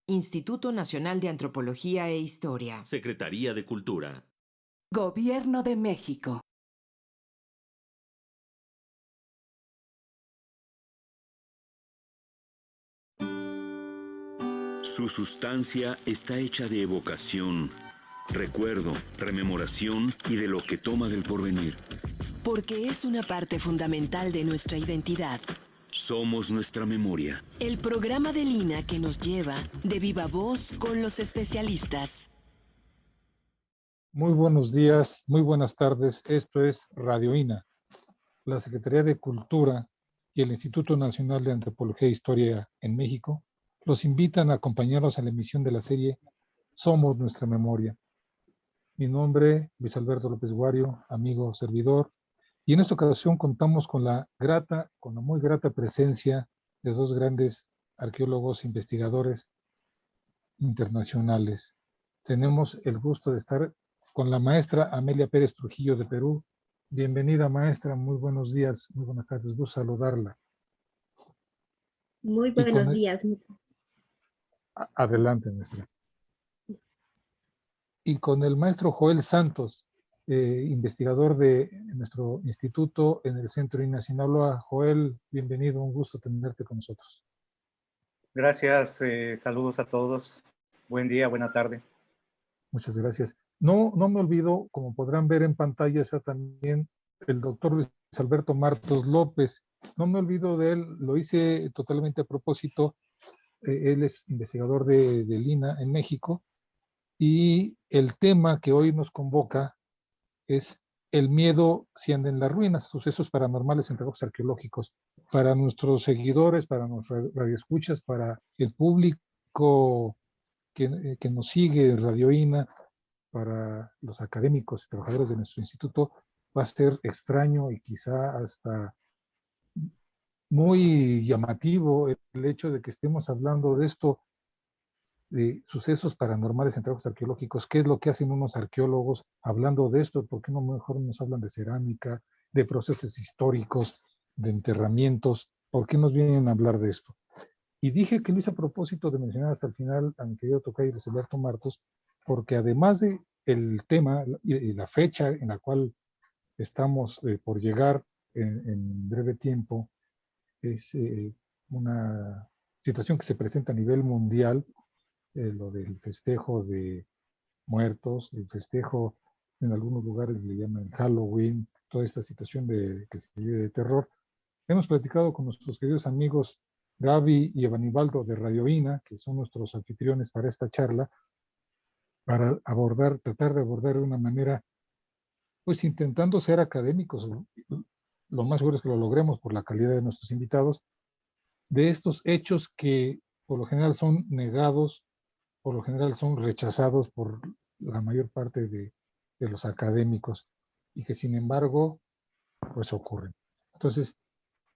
Instituto Nacional de Antropología e Historia. Secretaría de Cultura. Gobierno de México. Su sustancia está hecha de evocación, recuerdo, rememoración y de lo que toma del porvenir. Porque es una parte fundamental de nuestra identidad. Somos nuestra memoria. El programa de Lina que nos lleva de viva voz con los especialistas. Muy buenos días, muy buenas tardes. Esto es Radio INA, la Secretaría de Cultura y el Instituto Nacional de Antropología e Historia en México los invitan a acompañarnos a la emisión de la serie Somos Nuestra Memoria. Mi nombre, Luis Alberto López Guario, amigo servidor, y en esta ocasión contamos con la muy grata presencia de dos grandes arqueólogos investigadores internacionales. Tenemos el gusto de estar con la maestra Amelia Pérez Trujillo de Perú. Bienvenida, maestra, muy buenos días, muy buenas tardes, gusto saludarla. Muy buenos días. Adelante, maestra. Y con el maestro Joel Santos, investigador de nuestro instituto en el Centro INA Sinaloa. Joel, bienvenido, un gusto tenerte con nosotros. Gracias, saludos a todos. Buen día, buena tarde. Muchas gracias. No me olvido, como podrán ver en pantalla, está también el doctor Luis Alberto Martos López. No me olvido de él, lo hice totalmente a propósito. Él es investigador del INA en México y el tema que hoy nos convoca es el miedo si anda en las ruinas, sucesos paranormales en trabajos arqueológicos. Para nuestros seguidores, para nuestros radioescuchas, para el público que nos sigue en Radio INA, para los académicos y trabajadores de nuestro instituto, va a ser extraño y quizá hasta muy llamativo el hecho de que estemos hablando de esto, de sucesos paranormales en trabajos arqueológicos. ¿Qué es lo que hacen unos arqueólogos hablando de esto? ¿Por qué no mejor nos hablan de cerámica, de procesos históricos, de enterramientos? ¿Por qué nos vienen a hablar de esto? Y dije que lo hice a propósito de mencionar hasta el final a mi querido tocayo Luis Alberto Martos, porque además de el tema y la fecha en la cual estamos por llegar en breve tiempo, es una situación que se presenta a nivel mundial, lo del festejo de muertos, el festejo en algunos lugares le llaman Halloween, toda esta situación que se vive de terror. Hemos platicado con nuestros queridos amigos Gaby y Evanibaldo de Radio INA, que son nuestros anfitriones para esta charla, para tratar de abordar de una manera, pues intentando ser académicos, lo más seguro es que lo logremos por la calidad de nuestros invitados, de estos hechos que por lo general son negados, por lo general son rechazados por la mayor parte de los académicos y que sin embargo, pues ocurren. Entonces,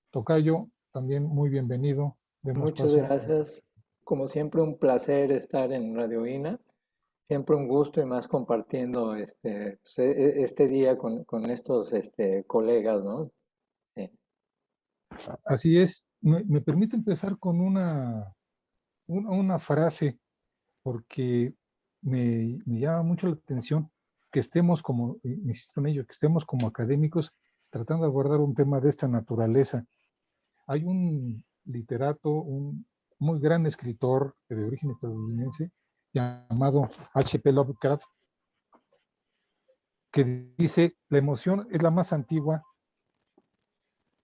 tocayo, también muy bienvenido. Muchas gracias. Como siempre, un placer estar en Radio INA. Siempre un gusto y más compartiendo este día con estos colegas, ¿no? Sí. Así es. Me permite empezar con una frase, porque me llama mucho la atención que estemos como, insisto en ello, que estemos como académicos tratando de abordar un tema de esta naturaleza. Hay un literato, un muy gran escritor de origen estadounidense llamado H.P. Lovecraft, que dice, la emoción es la más antigua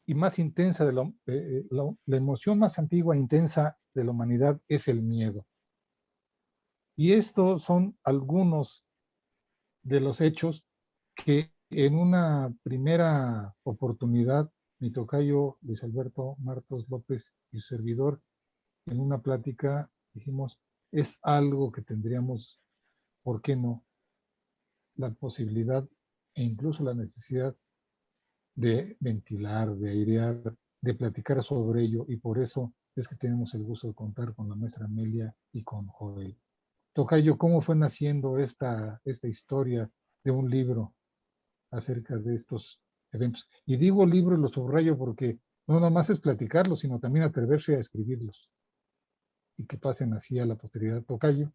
y más intensa la emoción más antigua e intensa de la humanidad es el miedo. Y estos son algunos de los hechos que en una primera oportunidad mi tocayo Luis Alberto Martos López y su servidor en una plática dijimos, es algo que tendríamos, ¿por qué no?, la posibilidad e incluso la necesidad de ventilar, de airear, de platicar sobre ello, y por eso es que tenemos el gusto de contar con la maestra Amelia y con Joel. Tocayo, ¿cómo fue naciendo esta historia de un libro acerca de estos eventos? Y digo libro y lo subrayo porque no nada más es platicarlos, sino también atreverse a escribirlos. y que pasen así a la posteridad. Tocayo.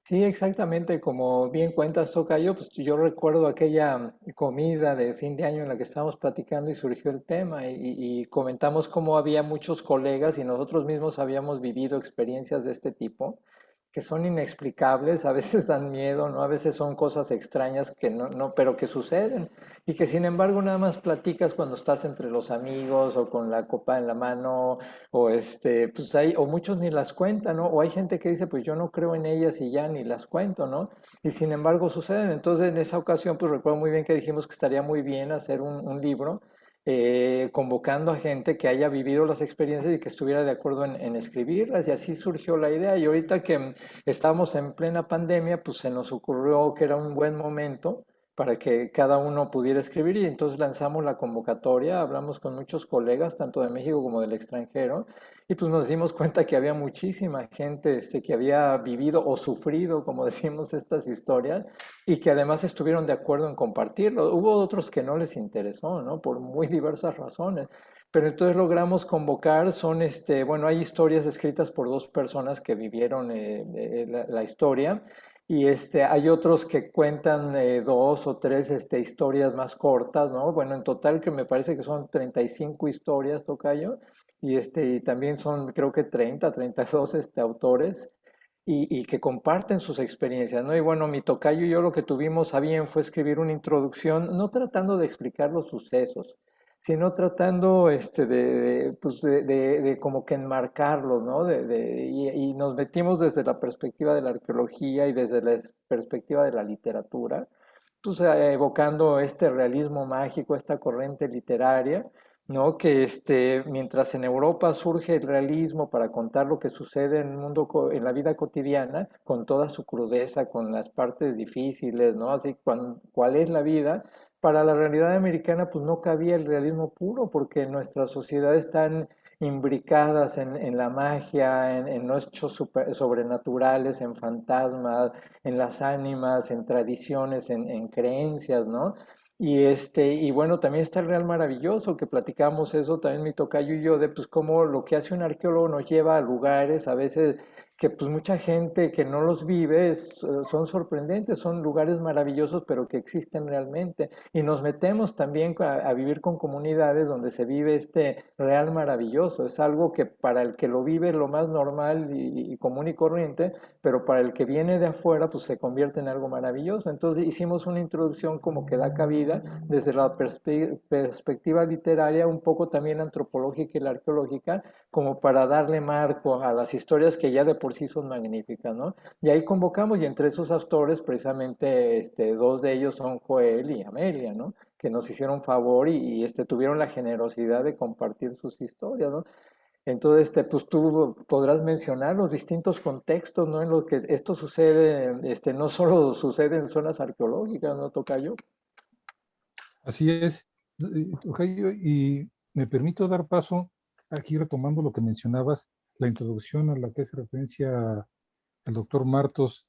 Sí, exactamente, como bien cuentas, Tocayo, pues yo recuerdo aquella comida de fin de año en la que estábamos platicando y surgió el tema y comentamos cómo había muchos colegas y nosotros mismos habíamos vivido experiencias de este tipo que son inexplicables, a veces dan miedo, ¿no? A veces son cosas extrañas que pero que suceden y que sin embargo nada más platicas cuando estás entre los amigos o con la copa en la mano o pues o muchos ni las cuentan, ¿no? O hay gente que dice, pues yo no creo en ellas y ya ni las cuento, ¿no? Y sin embargo suceden. Entonces en esa ocasión, pues recuerdo muy bien que dijimos que estaría muy bien hacer un libro convocando a gente que haya vivido las experiencias y que estuviera de acuerdo en escribirlas. Y así surgió la idea. Y ahorita que estábamos en plena pandemia, pues se nos ocurrió que era un buen momento para que cada uno pudiera escribir y entonces lanzamos la convocatoria, hablamos con muchos colegas, tanto de México como del extranjero, y pues nos dimos cuenta que había muchísima gente que había vivido o sufrido, como decimos, estas historias, y que además estuvieron de acuerdo en compartirlo. Hubo otros que no les interesó, ¿no? Por muy diversas razones. Pero entonces logramos convocar, bueno, hay historias escritas por dos personas que vivieron la historia y hay otros que cuentan dos o tres historias más cortas, ¿no? Bueno, en total que me parece que son 35 historias, Tocayo, y también son creo que 32 autores y que comparten sus experiencias, ¿no? Y bueno, mi tocayo y yo lo que tuvimos a bien fue escribir una introducción, no tratando de explicar los sucesos, sino tratando pues de como que enmarcarlos, ¿no? Y nos metimos desde la perspectiva de la arqueología y desde la perspectiva de la literatura, pues evocando este realismo mágico, esta corriente literaria, ¿no? Que mientras en Europa surge el realismo para contar lo que sucede en el mundo, en la vida cotidiana, con toda su crudeza, con las partes difíciles, ¿no? Así, ¿cuál es la vida? Para la realidad americana, pues no cabía el realismo puro, porque nuestras sociedades están imbricadas en la magia, en los hechos sobrenaturales, en fantasmas, en las ánimas, en tradiciones, en creencias, ¿no? Y bueno, también está el Real Maravilloso, que platicamos eso también mi tocayo y yo, de pues cómo lo que hace un arqueólogo nos lleva a lugares a veces que pues mucha gente que no los vive son sorprendentes, son lugares maravillosos, pero que existen realmente. Y nos metemos también a vivir con comunidades donde se vive este real maravilloso. Es algo que para el que lo vive es lo más normal y común y corriente, pero para el que viene de afuera, pues se convierte en algo maravilloso. Entonces hicimos una introducción como que da cabida desde la perspectiva literaria, un poco también antropológica y la arqueológica, como para darle marco a las historias que ya de por sí son magníficas, ¿no? Y ahí convocamos, y entre esos autores, precisamente, dos de ellos son Joel y Amelia, ¿no? Que nos hicieron favor y tuvieron la generosidad de compartir sus historias, ¿no? Entonces, pues tú podrás mencionar los distintos contextos, ¿no? En los que esto sucede, no solo sucede en zonas arqueológicas, ¿no, Tocayo? Así es, Tocayo, y me permito dar paso aquí retomando lo que mencionabas, la introducción a la que hace referencia al doctor Martos,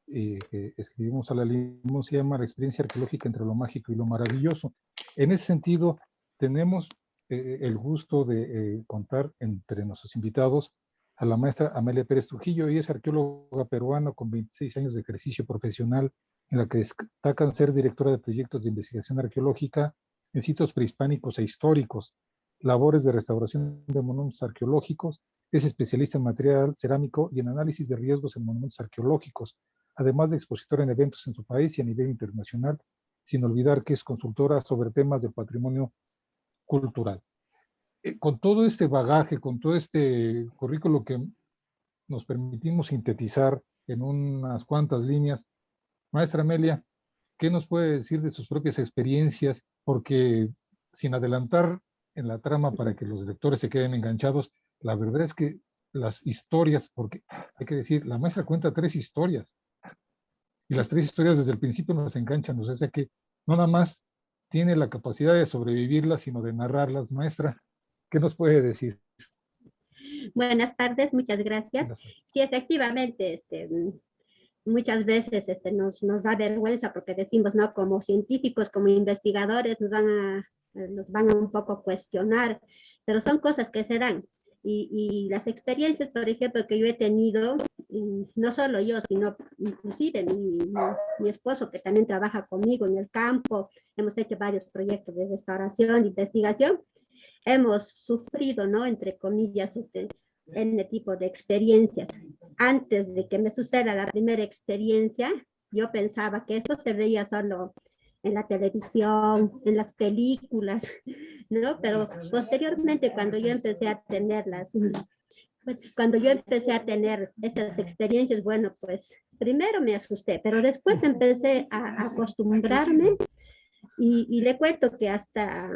que escribimos a la Limón, se llama La experiencia arqueológica entre lo mágico y lo maravilloso. En ese sentido, tenemos el gusto de contar entre nuestros invitados a la maestra Amelia Pérez Trujillo. Ella es arqueóloga peruana con 26 años de ejercicio profesional, en la que destacan ser directora de proyectos de investigación arqueológica en sitios prehispánicos e históricos, labores de restauración de monumentos arqueológicos, es especialista en material cerámico y en análisis de riesgos en monumentos arqueológicos, además de expositora en eventos en su país y a nivel internacional, sin olvidar que es consultora sobre temas de patrimonio cultural. Con todo este bagaje, con todo este currículo que nos permitimos sintetizar en unas cuantas líneas, maestra Amelia, ¿qué nos puede decir de sus propias experiencias? Porque sin adelantar en la trama para que los lectores se queden enganchados, la verdad es que las historias, porque hay que decir, la maestra cuenta 3 historias, y las 3 historias desde el principio nos enganchan, o sea que no nada más tiene la capacidad de sobrevivirlas, sino de narrarlas. Maestra, ¿qué nos puede decir? Buenas tardes, muchas gracias. Sí, efectivamente, muchas veces nos da vergüenza porque decimos, ¿no? Como científicos, como investigadores, nos van a un poco cuestionar, pero son cosas que se dan. Y las experiencias, por ejemplo, que yo he tenido, y no solo yo, sino inclusive mi esposo, que también trabaja conmigo en el campo, hemos hecho varios proyectos de restauración, de investigación, hemos sufrido, ¿no? Entre comillas, N tipo de experiencias. Antes de que me suceda la primera experiencia, yo pensaba que esto se veía solo en la televisión, en las películas, ¿no? Pero posteriormente, cuando yo empecé a tener estas experiencias, bueno, pues primero me asusté, pero después empecé a acostumbrarme y le cuento que hasta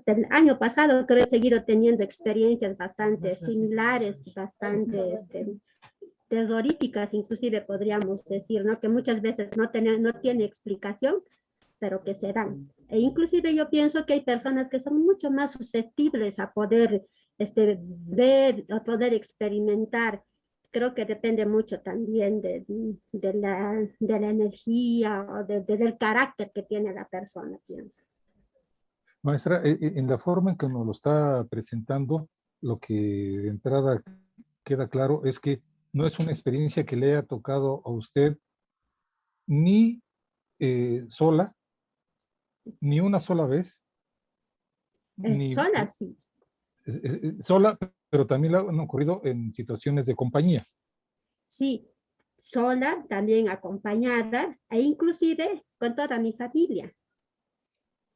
el año pasado creo que he seguido teniendo experiencias bastante similares, bastante terroríficas, inclusive podríamos decir, ¿no? Que muchas veces no tiene explicación, pero que se dan. E inclusive yo pienso que hay personas que son mucho más susceptibles a poder ver, a poder experimentar. Creo que depende mucho también de la energía o del carácter que tiene la persona, pienso. Maestra, en la forma en que nos lo está presentando, lo que de entrada queda claro es que no es una experiencia que le haya tocado a usted ni sola, ni una sola vez. Sola, sí. Sola, pero también le han ocurrido en situaciones de compañía. Sí, sola, también acompañada, e inclusive con toda mi familia.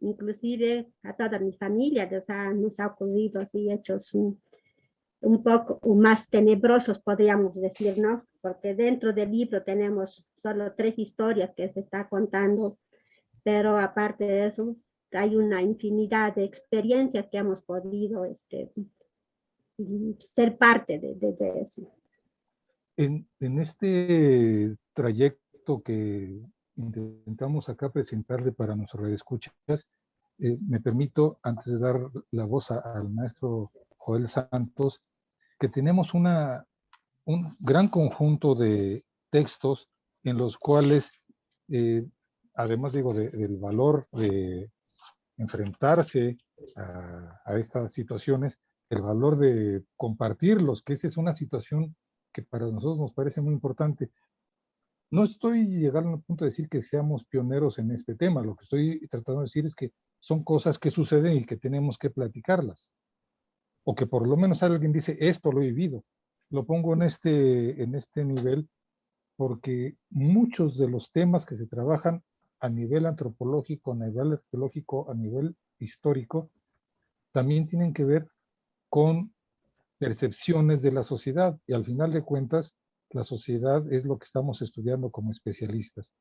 Inclusive a toda mi familia nos ha ocurrido así hechos un poco más tenebrosos, podríamos decir, ¿no? Porque dentro del libro tenemos solo 3 historias que se está contando, pero aparte de eso, hay una infinidad de experiencias que hemos podido ser parte de eso. En este trayecto que intentamos acá presentarle para nuestros radioescuchas, me permito, antes de dar la voz al maestro Joel Santos, que tenemos un gran conjunto de textos en los cuales, además digo, del valor de enfrentarse a estas situaciones, el valor de compartirlos, que esa es una situación que para nosotros nos parece muy importante. No estoy llegando al punto de decir que seamos pioneros en este tema, lo que estoy tratando de decir es que son cosas que suceden y que tenemos que platicarlas, o que por lo menos alguien dice, esto lo he vivido. Lo pongo en este nivel porque muchos de los temas que se trabajan a nivel antropológico, a nivel arqueológico, a nivel histórico, también tienen que ver con percepciones de la sociedad, y al final de cuentas, la sociedad es lo que estamos estudiando como especialistas.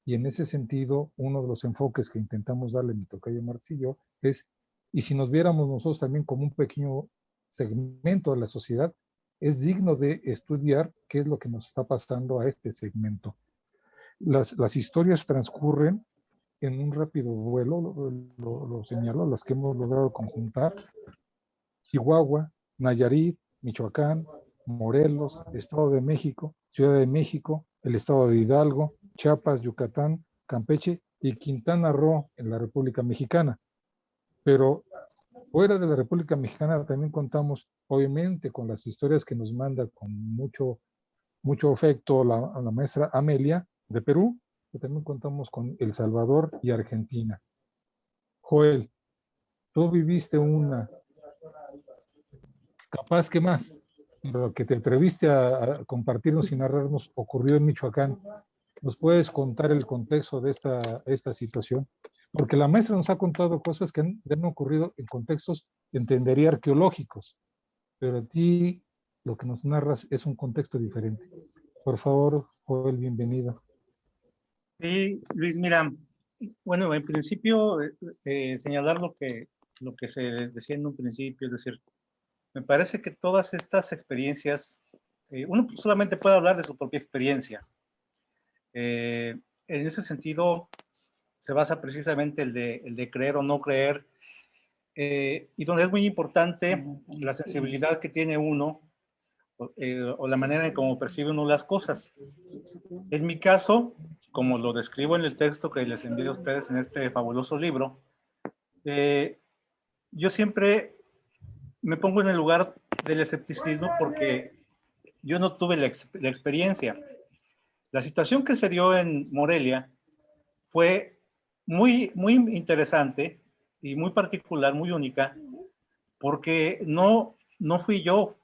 Y en ese sentido, uno de los enfoques que intentamos darle mi tocayo Marcillo es, y si nos viéramos nosotros también como un pequeño segmento de la sociedad, es digno de estudiar qué es lo que nos está pasando a este segmento. Las historias transcurren en un rápido vuelo, lo señalo, las que hemos logrado conjuntar: Chihuahua, Nayarit, Michoacán, Morelos, Estado de México, Ciudad de México, el Estado de Hidalgo, Chiapas, Yucatán, Campeche y Quintana Roo en la República Mexicana. Pero fuera de la República Mexicana también contamos, obviamente, con las historias que nos manda con mucho afecto la maestra Amelia de Perú, pero también contamos con El Salvador y Argentina. Joel, tú viviste una, capaz que más, lo que te atreviste a compartirnos y narrarnos ocurrió en Michoacán. ¿Nos puedes contar el contexto de esta situación? Porque la maestra nos ha contado cosas que han ocurrido en contextos, entendería, arqueológicos, pero a ti lo que nos narras es un contexto diferente. Por favor, Joel, bienvenido. Sí, Luis, mira, bueno, en principio señalar lo que se decía en un principio, es decir, me parece que todas estas experiencias, uno solamente puede hablar de su propia experiencia. En ese sentido, se basa precisamente el de creer o no creer, y donde es muy importante la sensibilidad que tiene uno, o la manera en cómo percibe uno las cosas. En mi caso, como lo describo en el texto que les envío a ustedes en este fabuloso libro, yo siempre me pongo en el lugar del escepticismo porque yo no tuve la experiencia. La situación que se dio en Morelia fue muy, muy interesante y muy particular, muy única, porque no fui yo,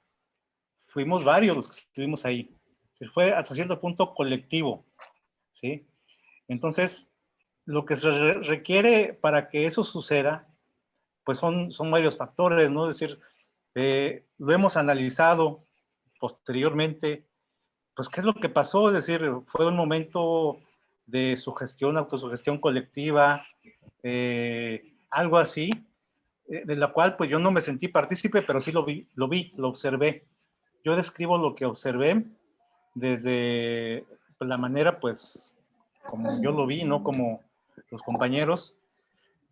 fuimos varios los que estuvimos ahí. Fue hasta cierto punto colectivo, ¿sí? Entonces, lo que se requiere para que eso suceda, pues son varios factores, ¿no? Es decir, lo hemos analizado posteriormente, pues qué es lo que pasó, es decir, fue un momento de sugestión, autosugestión colectiva, algo así, de la cual pues yo no me sentí partícipe, pero sí lo observé. Yo describo lo que observé desde la manera pues como yo lo vi, no como los compañeros,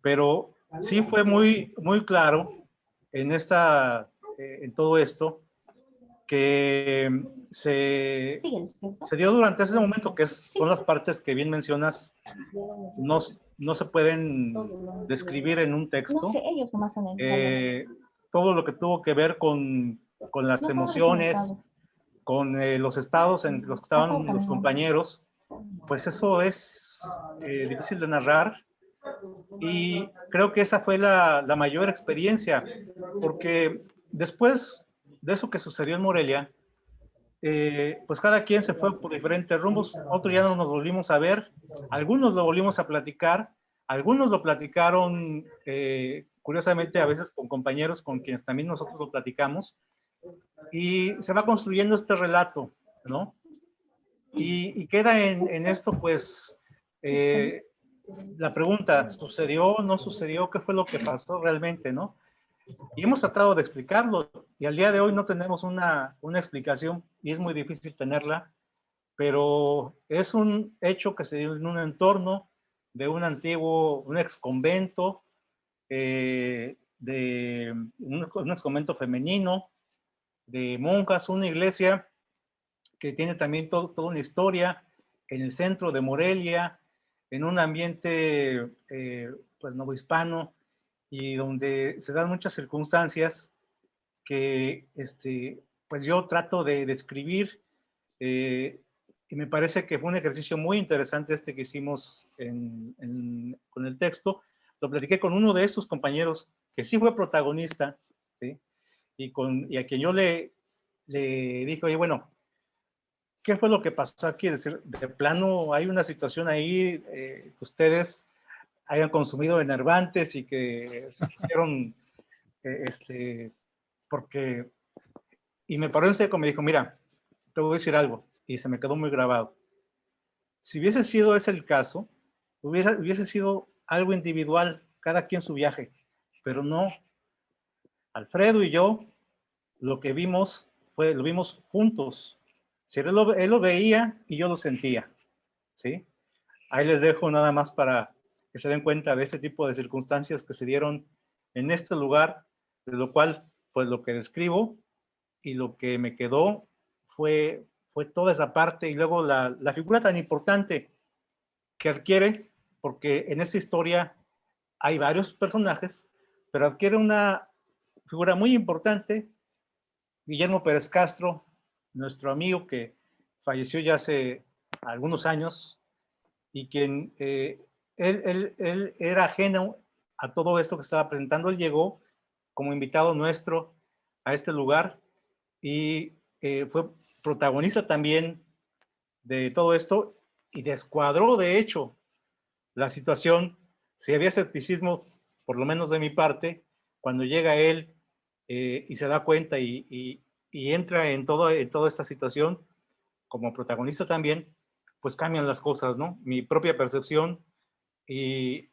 pero sí fue muy, muy claro en todo esto que se dio durante ese momento, que son las partes que bien mencionas, no se pueden describir en un texto. Todo lo que tuvo que ver con las emociones, con los estados en los que estaban los compañeros, pues eso es difícil de narrar. Y creo que esa fue la mayor experiencia, porque después de eso que sucedió en Morelia, pues cada quien se fue por diferentes rumbos, otros ya no nos volvimos a ver, algunos lo volvimos a platicar, algunos lo platicaron, curiosamente, a veces con compañeros con quienes también nosotros lo platicamos, y se va construyendo este relato, ¿no? Y queda en esto, pues, la pregunta, ¿sucedió, no sucedió? ¿Qué fue lo que pasó realmente, no? Y hemos tratado de explicarlo, y al día de hoy no tenemos una explicación, y es muy difícil tenerla, pero es un hecho que se dio en un entorno de un ex convento, de un ex convento femenino, de monjas, una iglesia que tiene también toda una historia en el centro de Morelia, en un ambiente pues novohispano, y donde se dan muchas circunstancias que pues yo trato de describir, y me parece que fue un ejercicio muy interesante que hicimos con el texto. Lo platiqué con uno de estos compañeros que sí fue protagonista, ¿sí? Y a quien yo le dije, oye, bueno, ¿qué fue lo que pasó aquí? Es decir, de plano hay una situación ahí que ustedes hayan consumido enervantes y que se pusieron, porque, y me paró en seco, me dijo, mira, te voy a decir algo, y se me quedó muy grabado. Si hubiese sido ese el caso, hubiese sido algo individual, cada quien su viaje, pero no. Alfredo y yo lo que vimos lo vimos juntos. Si él lo veía y yo lo sentía, ¿sí? Ahí les dejo nada más para que se den cuenta de ese tipo de circunstancias que se dieron en este lugar, de lo cual, pues lo que describo y lo que me quedó fue toda esa parte, y luego la figura tan importante que adquiere, porque en esta historia hay varios personajes, pero adquiere una figura muy importante, Guillermo Pérez Castro, nuestro amigo que falleció ya hace algunos años, y quien él era ajeno a todo esto que estaba presentando. Él llegó como invitado nuestro a este lugar y fue protagonista también de todo esto, y descuadró de hecho la situación. Si había escepticismo, por lo menos de mi parte, cuando llega él y se da cuenta y entra en toda esta situación como protagonista también, pues cambian las cosas, ¿no? Mi propia percepción, y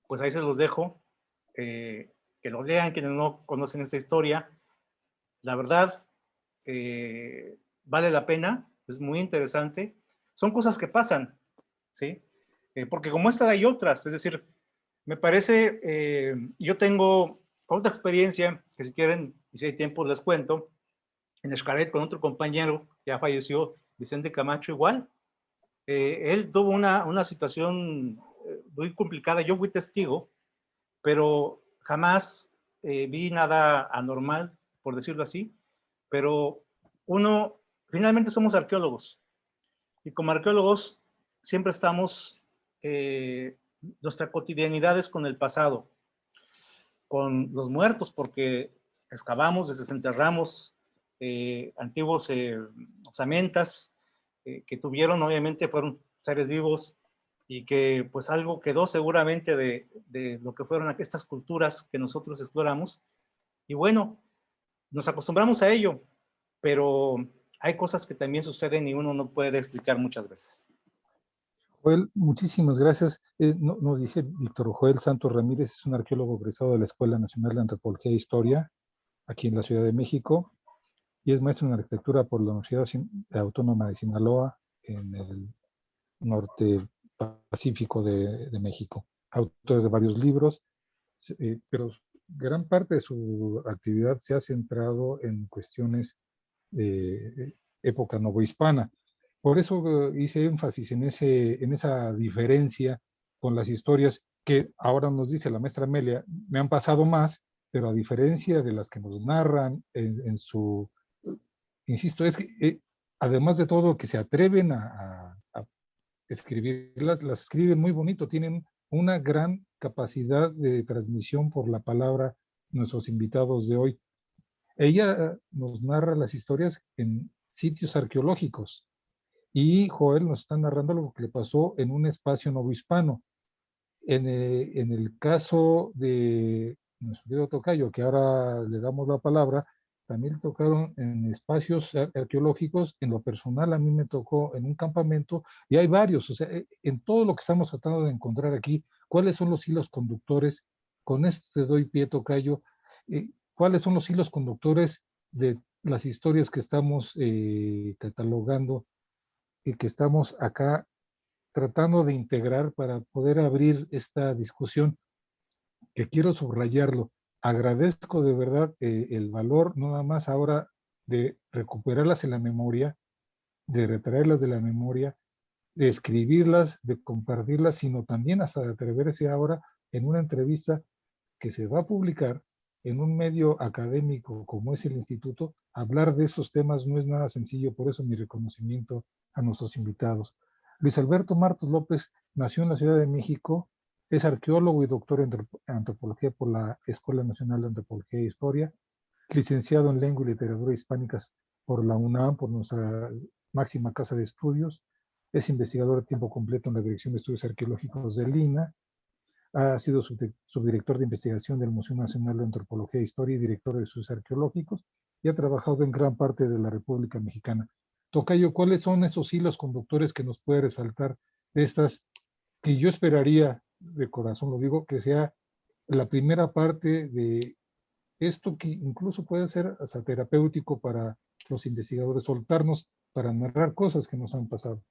pues ahí se los dejo, que lo lean quienes no conocen esta historia. La verdad, vale la pena, es muy interesante. Son cosas que pasan, ¿sí? Porque como esta hay otras, es decir, me parece, yo tengo otra experiencia que si quieren, y si hay tiempo les cuento, en Xcaret con otro compañero, ya falleció, Vicente Camacho, igual. Él tuvo una situación muy complicada, yo fui testigo, pero jamás vi nada anormal, por decirlo así. pero uno, finalmente somos arqueólogos, y como arqueólogos siempre estamos, nuestra cotidianidad es con el pasado, con los muertos, porque excavamos, desenterramos antiguos osamentas que tuvieron, obviamente, fueron seres vivos, y que pues algo quedó seguramente de lo que fueron estas culturas que nosotros exploramos. Y bueno, nos acostumbramos a ello, pero hay cosas que también suceden y uno no puede explicar muchas veces. Joel, muchísimas gracias. Nos dije, Víctor Joel Santos Ramírez es un arqueólogo egresado de la Escuela Nacional de Antropología e Historia, aquí en la Ciudad de México, y es maestro en arquitectura por la Universidad Autónoma de Sinaloa, en el norte pacífico de México. Autor de varios libros, pero gran parte de su actividad se ha centrado en cuestiones de época novohispana. Por eso hice énfasis en esa diferencia con las historias que ahora nos dice la maestra Amelia, me han pasado más, pero a diferencia de las que nos narran en su, insisto, es que además de todo que se atreven a escribirlas, las escriben muy bonito, tienen una gran capacidad de transmisión por la palabra nuestros invitados de hoy. Ella nos narra las historias en sitios arqueológicos y Joel nos está narrando lo que le pasó en un espacio novohispano. En el caso de nuestro querido tocayo, que ahora le damos la palabra, también tocaron en espacios arqueológicos. En lo personal a mí me tocó en un campamento, y hay varios, o sea, en todo lo que estamos tratando de encontrar aquí, ¿cuáles son los hilos conductores? Con esto te doy pie, tocayo. ¿Cuáles son los hilos conductores de las historias que estamos catalogando y que estamos acá tratando de integrar para poder abrir esta discusión? Que quiero subrayarlo. Agradezco de verdad el valor, no nada más ahora de recuperarlas en la memoria, de retraerlas de la memoria, de escribirlas, de compartirlas, sino también hasta de atreverse ahora en una entrevista que se va a publicar en un medio académico como es el Instituto. Hablar de esos temas no es nada sencillo, por eso mi reconocimiento a nuestros invitados. Luis Alberto Martos López nació en la Ciudad de México, es arqueólogo y doctor en antropología por la Escuela Nacional de Antropología e Historia, licenciado en Lengua y Literatura Hispánicas por la UNAM, por nuestra máxima casa de estudios, es investigador a tiempo completo en la Dirección de Estudios Arqueológicos de Lina, ha sido subdirector de investigación del Museo Nacional de Antropología e Historia y director de estudios arqueológicos, y ha trabajado en gran parte de la República Mexicana. Tocayo, ¿cuáles son esos hilos conductores que nos puede resaltar de estas, que yo esperaría, de corazón lo digo, que sea la primera parte de esto que incluso puede ser hasta terapéutico para los investigadores, soltarnos para narrar cosas que nos han pasado?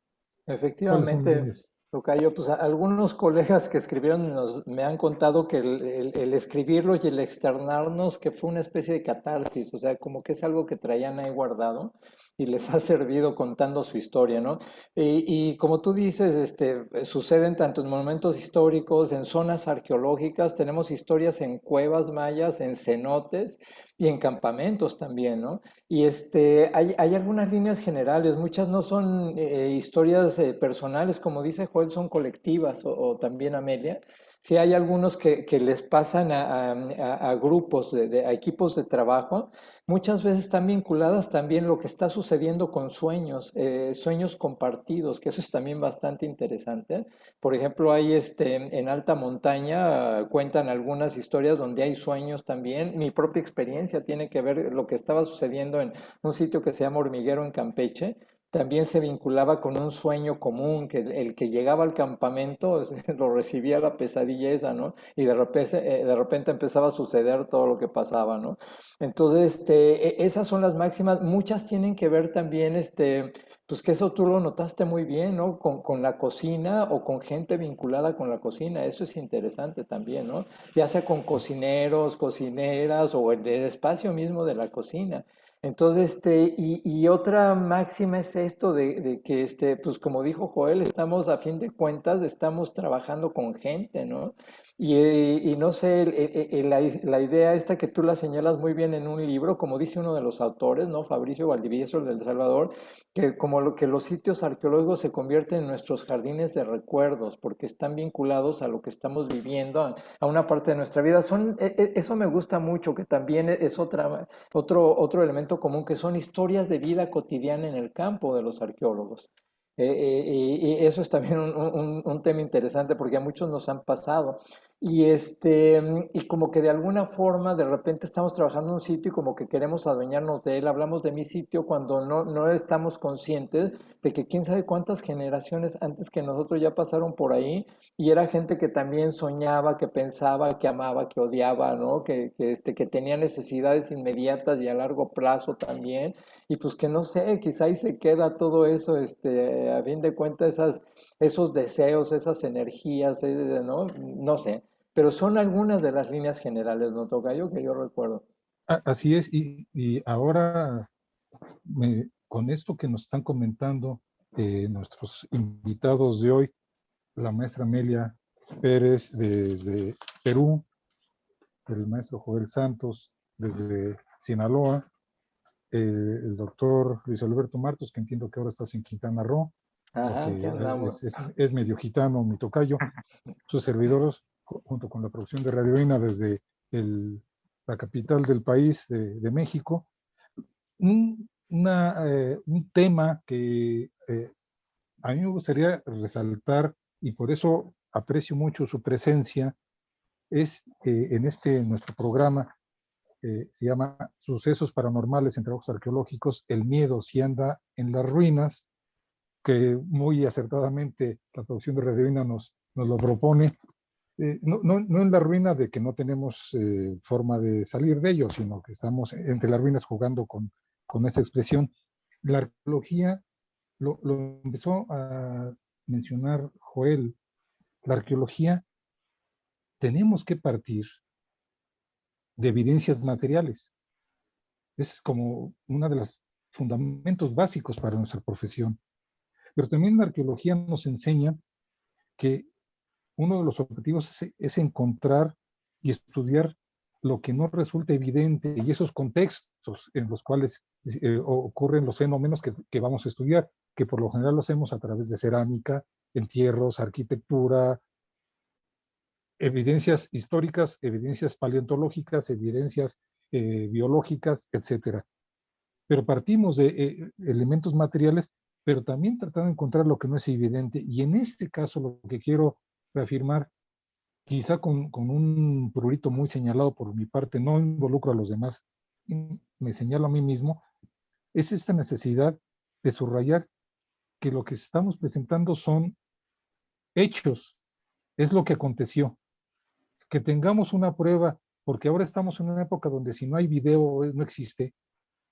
Efectivamente, tocayo, pues algunos colegas que escribieron me han contado que el escribirlo y el externarnos, que fue una especie de catarsis, o sea, como que es algo que traían ahí guardado y les ha servido contando su historia, ¿no? Y como tú dices, suceden tanto en monumentos históricos, en zonas arqueológicas, tenemos historias en cuevas mayas, en cenotes y en campamentos también, ¿no? Y hay algunas líneas generales, muchas no son historias personales, como dice Joel, son colectivas, o también Amelia. Sí, hay algunos que les pasan a grupos, a equipos de trabajo. Muchas veces están vinculadas también lo que está sucediendo con sueños, sueños compartidos, que eso es también bastante interesante. Por ejemplo, hay en alta montaña, cuentan algunas historias donde hay sueños también. Mi propia experiencia tiene que ver lo que estaba sucediendo en un sitio que se llama Hormiguero en Campeche. También se vinculaba con un sueño común, que el que llegaba al campamento lo recibía la pesadilla esa, ¿no? Y de repente empezaba a suceder todo lo que pasaba, ¿no? Entonces, esas son las máximas. Muchas tienen que ver también, pues que eso tú lo notaste muy bien, ¿no? Con la cocina o con gente vinculada con la cocina. Eso es interesante también, ¿no? Ya sea con cocineros, cocineras o en el espacio mismo de la cocina. Entonces, y otra máxima es esto de que, pues como dijo Joel, estamos a fin de cuentas, estamos trabajando con gente, ¿no? Y no sé, la idea esta que tú la señalas muy bien en un libro, como dice uno de los autores, ¿no? Fabricio Valdivieso, el del Salvador, que como lo que los sitios arqueológicos se convierten en nuestros jardines de recuerdos, porque están vinculados a lo que estamos viviendo, a una parte de nuestra vida. Eso me gusta mucho, que también es otro elemento común, que son historias de vida cotidiana en el campo de los arqueólogos. Y eso es también un tema interesante porque a muchos nos han pasado. Y como que de alguna forma de repente estamos trabajando en un sitio y como que queremos adueñarnos de él, hablamos de mi sitio cuando no estamos conscientes de que quién sabe cuántas generaciones antes que nosotros ya pasaron por ahí y era gente que también soñaba, que pensaba, que amaba, que odiaba, ¿no? Que tenía necesidades inmediatas y a largo plazo también. Y pues que no sé, quizá ahí se queda todo eso, a fin de cuentas, esos deseos, esas energías, ¿no? No sé. Pero son algunas de las líneas generales, ¿no, tocayo? Que yo recuerdo. Así es, y ahora con esto que nos están comentando nuestros invitados de hoy, la maestra Amelia Pérez desde Perú, el maestro Joel Santos desde Sinaloa, el doctor Luis Alberto Martos, que entiendo que ahora estás en Quintana Roo, Ajá, aquí porque andamos. es medio gitano mi tocayo, sus servidores, junto con la producción de Radio Ina desde la capital del país, de México. Un tema que a mí me gustaría resaltar, y por eso aprecio mucho su presencia, es en nuestro programa, se llama Sucesos Paranormales en Trabajos Arqueológicos, el miedo si anda en las ruinas, que muy acertadamente la producción de Radio Ina nos lo propone. No en la ruina de que no tenemos forma de salir de ello, sino que estamos entre las ruinas jugando con esa expresión. La arqueología, lo empezó a mencionar Joel, la arqueología tenemos que partir de evidencias materiales. Es como uno de los fundamentos básicos para nuestra profesión. Pero también la arqueología nos enseña que uno de los objetivos es encontrar y estudiar lo que no resulta evidente y esos contextos en los cuales ocurren los fenómenos que vamos a estudiar, que por lo general lo hacemos a través de cerámica, entierros, arquitectura, evidencias históricas, evidencias paleontológicas, evidencias biológicas, etcétera. Pero partimos de elementos materiales, pero también tratando de encontrar lo que no es evidente. Y en este caso lo que quiero reafirmar, quizá con un prurito muy señalado por mi parte, no involucro a los demás, me señalo a mí mismo, es esta necesidad de subrayar que lo que estamos presentando son hechos, es lo que aconteció. Que tengamos una prueba, porque ahora estamos en una época donde si no hay video no existe,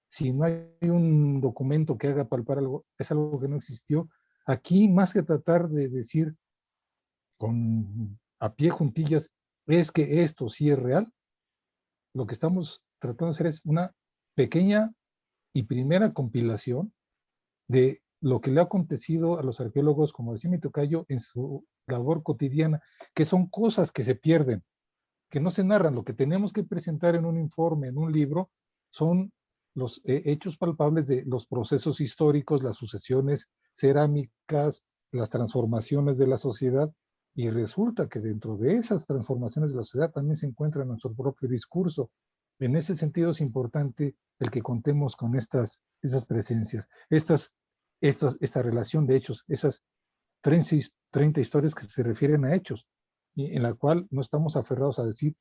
si no hay un documento que haga palpar algo, es algo que no existió. Aquí, más que tratar de decir a pie juntillas, es que esto sí es real, lo que estamos tratando de hacer es una pequeña y primera compilación de lo que le ha acontecido a los arqueólogos, como decía mi tocayo, en su labor cotidiana, que son cosas que se pierden, que no se narran. Lo que tenemos que presentar en un informe, en un libro, son los hechos palpables de los procesos históricos, las sucesiones cerámicas, las transformaciones de la sociedad, y resulta que dentro de esas transformaciones de la sociedad también se encuentra nuestro propio discurso. En ese sentido es importante el que contemos con esas presencias, esta relación de hechos, esas 30 historias que se refieren a hechos, y en la cual no estamos aferrados a decir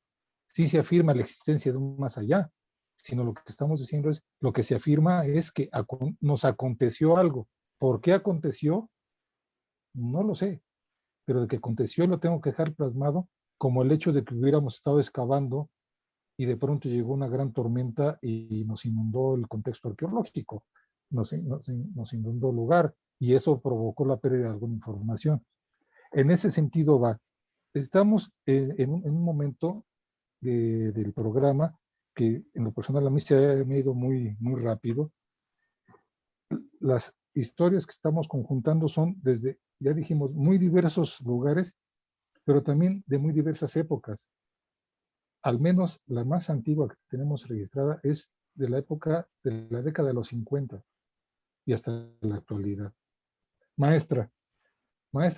si se afirma la existencia de un más allá, sino lo que estamos diciendo es, lo que se afirma es que nos aconteció algo. ¿Por qué aconteció? No lo sé, pero de que aconteció lo tengo que dejar plasmado, como el hecho de que hubiéramos estado excavando y de pronto llegó una gran tormenta y nos inundó el contexto arqueológico, nos inundó el lugar, y eso provocó la pérdida de alguna información. En ese sentido va. Estamos en un momento del programa que en lo personal a mí se me ha ido muy, muy rápido. Las historias que estamos conjuntando son desde, ya dijimos, muy diversos lugares, pero también de muy diversas épocas. Al menos la más antigua que tenemos registrada es de la época de la década de los 50 y hasta la actualidad. Maestra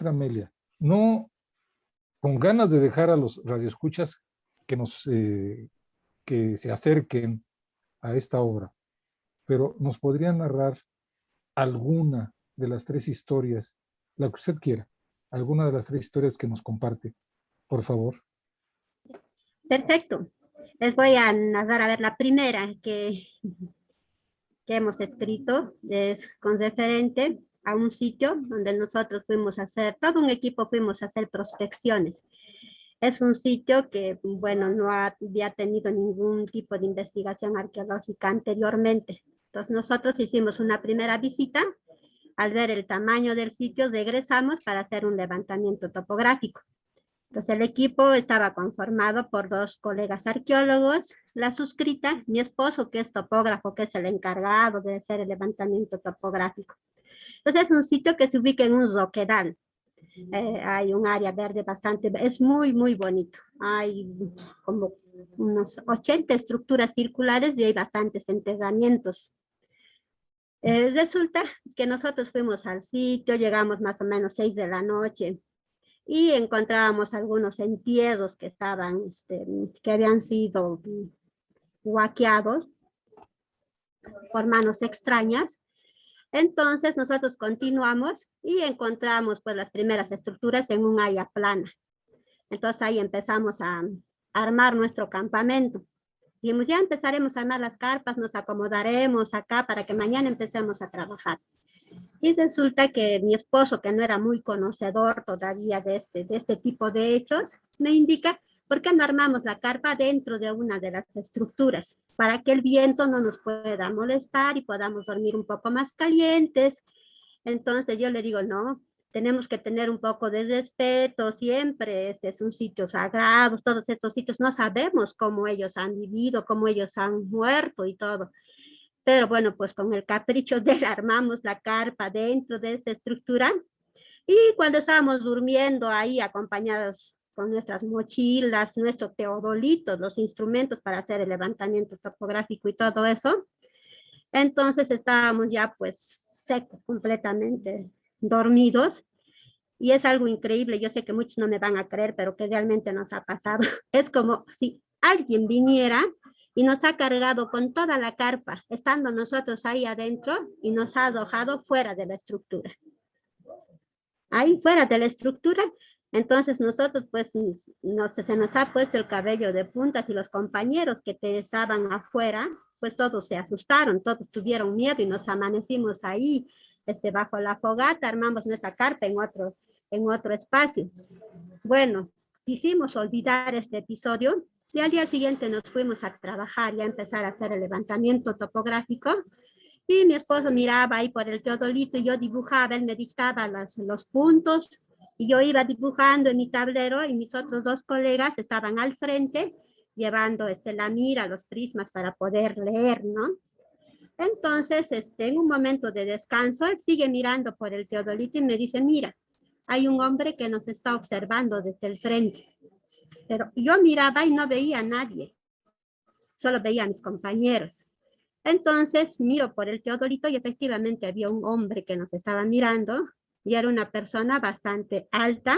Amelia, no con ganas de dejar a los radioescuchas que se acerquen a esta obra, pero nos podría narrar alguna de las tres historias, la que usted quiera, alguna de las tres historias que nos comparte, por favor. Perfecto. Les voy a narrar, a ver, la primera que hemos escrito es con referente a un sitio donde nosotros fuimos a hacer, todo un equipo fuimos a hacer prospecciones. Es un sitio que, bueno, no había tenido ningún tipo de investigación arqueológica anteriormente. Entonces nosotros hicimos una primera visita. Al ver el tamaño del sitio, regresamos para hacer un levantamiento topográfico. Entonces el equipo estaba conformado por 2 colegas arqueólogos, la suscrita, mi esposo que es topógrafo, que es el encargado de hacer el levantamiento topográfico. Entonces es un sitio que se ubica en un roquedal. Hay un área verde bastante, es muy, muy bonito. Hay como unos 80 estructuras circulares y hay bastantes enterramientos. Resulta que nosotros fuimos al sitio, llegamos más o menos 6 de la noche y encontrábamos algunos entierros que estaban, que habían sido huaqueados por manos extrañas. Entonces nosotros continuamos y encontramos pues las primeras estructuras en un área plana. Entonces ahí empezamos a armar nuestro campamento. Dijimos, ya empezaremos a armar las carpas, nos acomodaremos acá para que mañana empecemos a trabajar. Y resulta que mi esposo, que no era muy conocedor todavía de este tipo de hechos, me indica, ¿por qué no armamos la carpa dentro de una de las estructuras? Para que el viento no nos pueda molestar y podamos dormir un poco más calientes. Entonces yo le digo, no, tenemos que tener un poco de respeto siempre, este es un sitio sagrado, todos estos sitios no sabemos cómo ellos han vivido, cómo ellos han muerto y todo. Pero bueno, pues con el capricho de él armamos la carpa dentro de esa estructura y cuando estábamos durmiendo ahí acompañados con nuestras mochilas, nuestros teodolitos, los instrumentos para hacer el levantamiento topográfico y todo eso, entonces estábamos ya pues secos, completamente dormidos. Y es algo increíble, yo sé que muchos no me van a creer, pero que realmente nos ha pasado. Es como si alguien viniera y nos ha cargado con toda la carpa, estando nosotros ahí adentro, y nos ha arrojado fuera de la estructura. Ahí fuera de la estructura, entonces nosotros pues se nos ha puesto el cabello de puntas y los compañeros que estaban afuera, pues todos se asustaron, todos tuvieron miedo y nos amanecimos ahí, bajo la fogata, armamos nuestra carpa en otro espacio. Bueno, quisimos olvidar este episodio y al día siguiente nos fuimos a trabajar y a empezar a hacer el levantamiento topográfico. Y mi esposo miraba ahí por el teodolito y yo dibujaba, él me dictaba los puntos y yo iba dibujando en mi tablero y mis otros 2 colegas estaban al frente llevando la mira, los prismas para poder leer, ¿no? Entonces, en un momento de descanso, él sigue mirando por el teodolito y me dice, mira, hay un hombre que nos está observando desde el frente. Pero yo miraba y no veía a nadie, solo veía a mis compañeros. Entonces miro por el teodolito y efectivamente había un hombre que nos estaba mirando y era una persona bastante alta,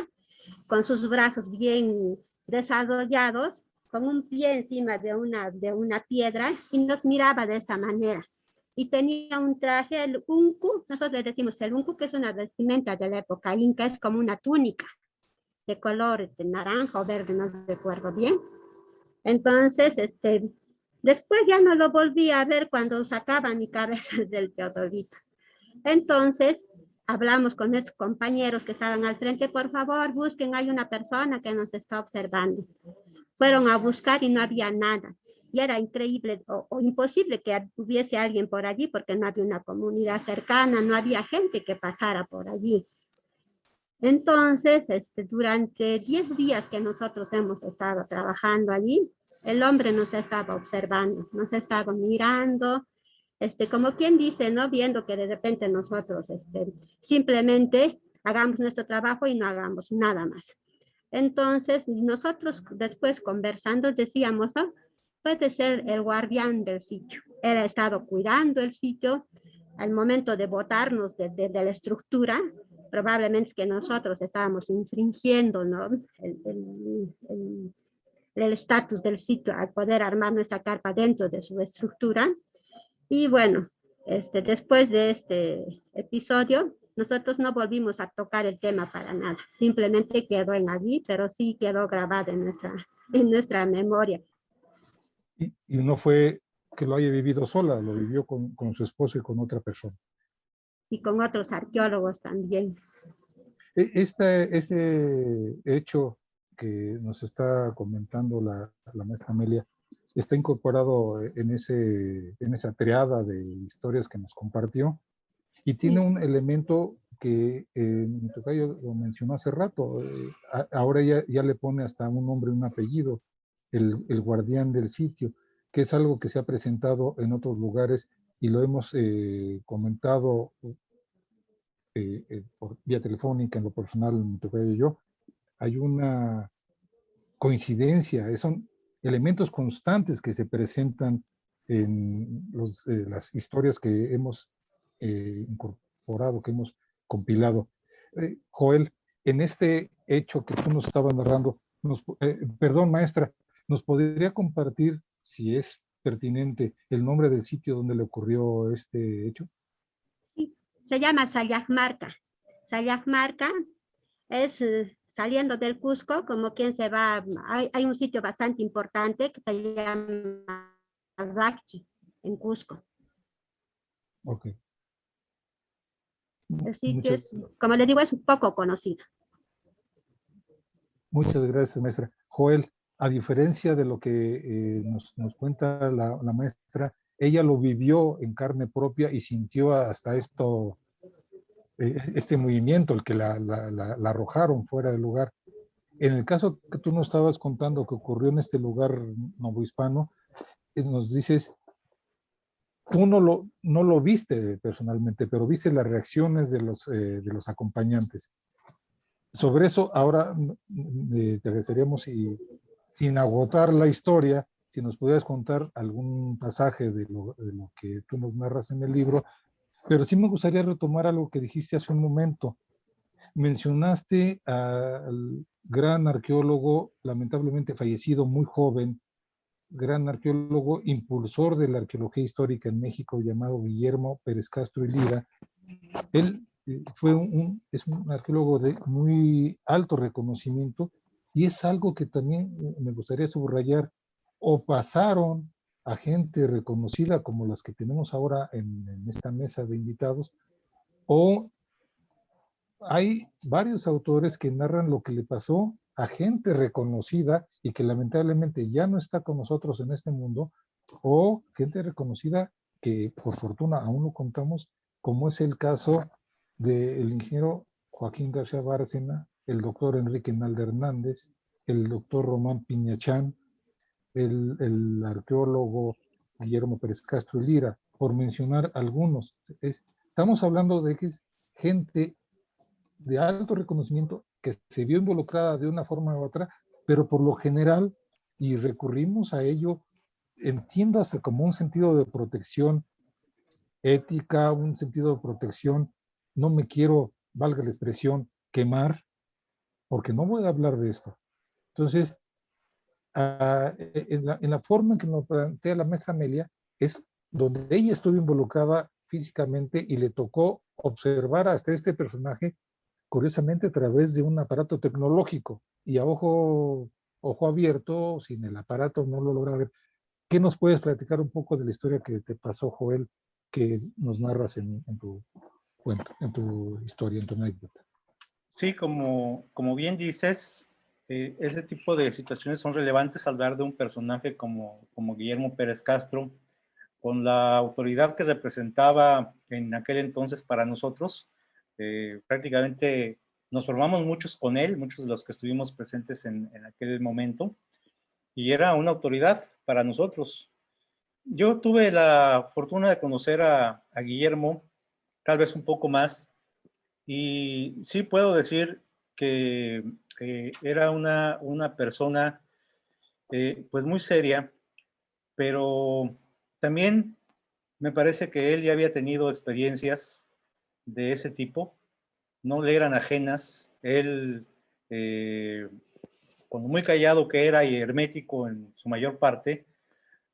con sus brazos bien desarrollados, con un pie encima de una piedra y nos miraba de esa manera. Y tenía un traje, el uncu, nosotros le decimos el uncu, que es una vestimenta de la época inca, es como una túnica de color naranja o verde, no recuerdo bien. Entonces, después ya no lo volví a ver cuando sacaba mi cabeza del teodolito. Entonces, hablamos con nuestros compañeros que estaban al frente, por favor, busquen, hay una persona que nos está observando. Fueron a buscar y no había nada. Y era increíble o imposible que hubiese alguien por allí porque no había una comunidad cercana, no había gente que pasara por allí. Entonces, durante 10 días que nosotros hemos estado trabajando allí, el hombre nos estaba observando, nos estaba mirando, como quien dice, ¿no? Viendo que de repente nosotros simplemente hagamos nuestro trabajo y no hagamos nada más. Entonces, nosotros después conversando decíamos, ¿no? Puede ser el guardián del sitio. Él ha estado cuidando el sitio al momento de botarnos de la estructura. Probablemente que nosotros estábamos infringiendo, ¿no? El estatus del sitio al poder armar nuestra carpa dentro de su estructura. Y bueno, después de este episodio, nosotros no volvimos a tocar el tema para nada. Simplemente quedó en allí, pero sí quedó grabado en nuestra memoria. Y no fue que lo haya vivido sola, lo vivió con su esposo y con otra persona. Y con otros arqueólogos también. Este hecho que nos está comentando la maestra Amelia está incorporado en esa triada de historias que nos compartió y tiene Sí. un elemento que mi tocayo lo mencionó hace rato. Ahora ya le pone hasta un nombre y un apellido, el guardián del sitio, que es algo que se ha presentado en otros lugares y lo hemos comentado por vía telefónica, en lo personal, mi tocayo y yo. Hay una coincidencia, son elementos constantes que se presentan en las historias que hemos incorporado, que hemos compilado. Joel, en este hecho que tú nos estabas narrando, perdón, maestra, ¿nos podría compartir, si es pertinente, el nombre del sitio donde le ocurrió este hecho? Sí, se llama Sayajmarca. Sayajmarca es saliendo del Cusco, como quien se va, hay un sitio bastante importante que se llama Rachi, en Cusco. Ok. El sitio Muchas, es, como le digo, es un poco conocido. muchas gracias, maestra. Joel, a diferencia de lo que nos cuenta la maestra, ella lo vivió en carne propia y sintió hasta este movimiento, el que la arrojaron fuera del lugar. En el caso que tú nos estabas contando que ocurrió en este lugar novohispano, nos dices, tú no lo viste personalmente, pero viste las reacciones de los acompañantes. Sobre eso, ahora te agradeceríamos, y sin agotar la historia, si nos pudieras contar algún pasaje de lo que tú nos narras en el libro, pero sí me gustaría retomar algo que dijiste hace un momento. Mencionaste al gran arqueólogo, lamentablemente fallecido muy joven, gran arqueólogo, impulsor de la arqueología histórica en México, llamado Guillermo Pérez Castro y Lira. Él es un arqueólogo de muy alto reconocimiento y es algo que también me gustaría subrayar. O pasaron a gente reconocida como las que tenemos ahora en esta mesa de invitados, o hay varios autores que narran lo que le pasó a gente reconocida y que lamentablemente ya no está con nosotros en este mundo, o gente reconocida que por fortuna aún lo contamos, como es el caso del ingeniero Joaquín García Bárcena, el doctor Enrique Nalda Hernández, el doctor Román Piñachán, el arqueólogo Guillermo Pérez Castro y Lira, por mencionar algunos. Estamos hablando de que es gente de alto reconocimiento que se vio involucrada de una forma u otra, pero por lo general, y recurrimos a ello, entiéndase como un sentido de protección ética, un sentido de protección, no me quiero, valga la expresión, quemar, porque no voy a hablar de esto. Entonces, en la forma en que nos plantea la maestra Amelia, es donde ella estuvo involucrada físicamente y le tocó observar hasta este personaje, curiosamente a través de un aparato tecnológico y a ojo abierto, sin el aparato no lo logra ver. ¿Qué nos puedes platicar un poco de la historia que te pasó, Joel, que nos narras en tu cuento, en tu historia, en tu anécdota? Sí, como bien dices, ese tipo de situaciones son relevantes al hablar de un personaje como Guillermo Pérez Castro, con la autoridad que representaba en aquel entonces para nosotros. Prácticamente nos formamos muchos con él, muchos de los que estuvimos presentes en aquel momento. y era una autoridad para nosotros. Yo tuve la fortuna de conocer a Guillermo, tal vez un poco más, y sí puedo decir que era una persona pues muy seria, pero también me parece que él ya había tenido experiencias de ese tipo, no le eran ajenas. Él, con muy callado que era y hermético en su mayor parte,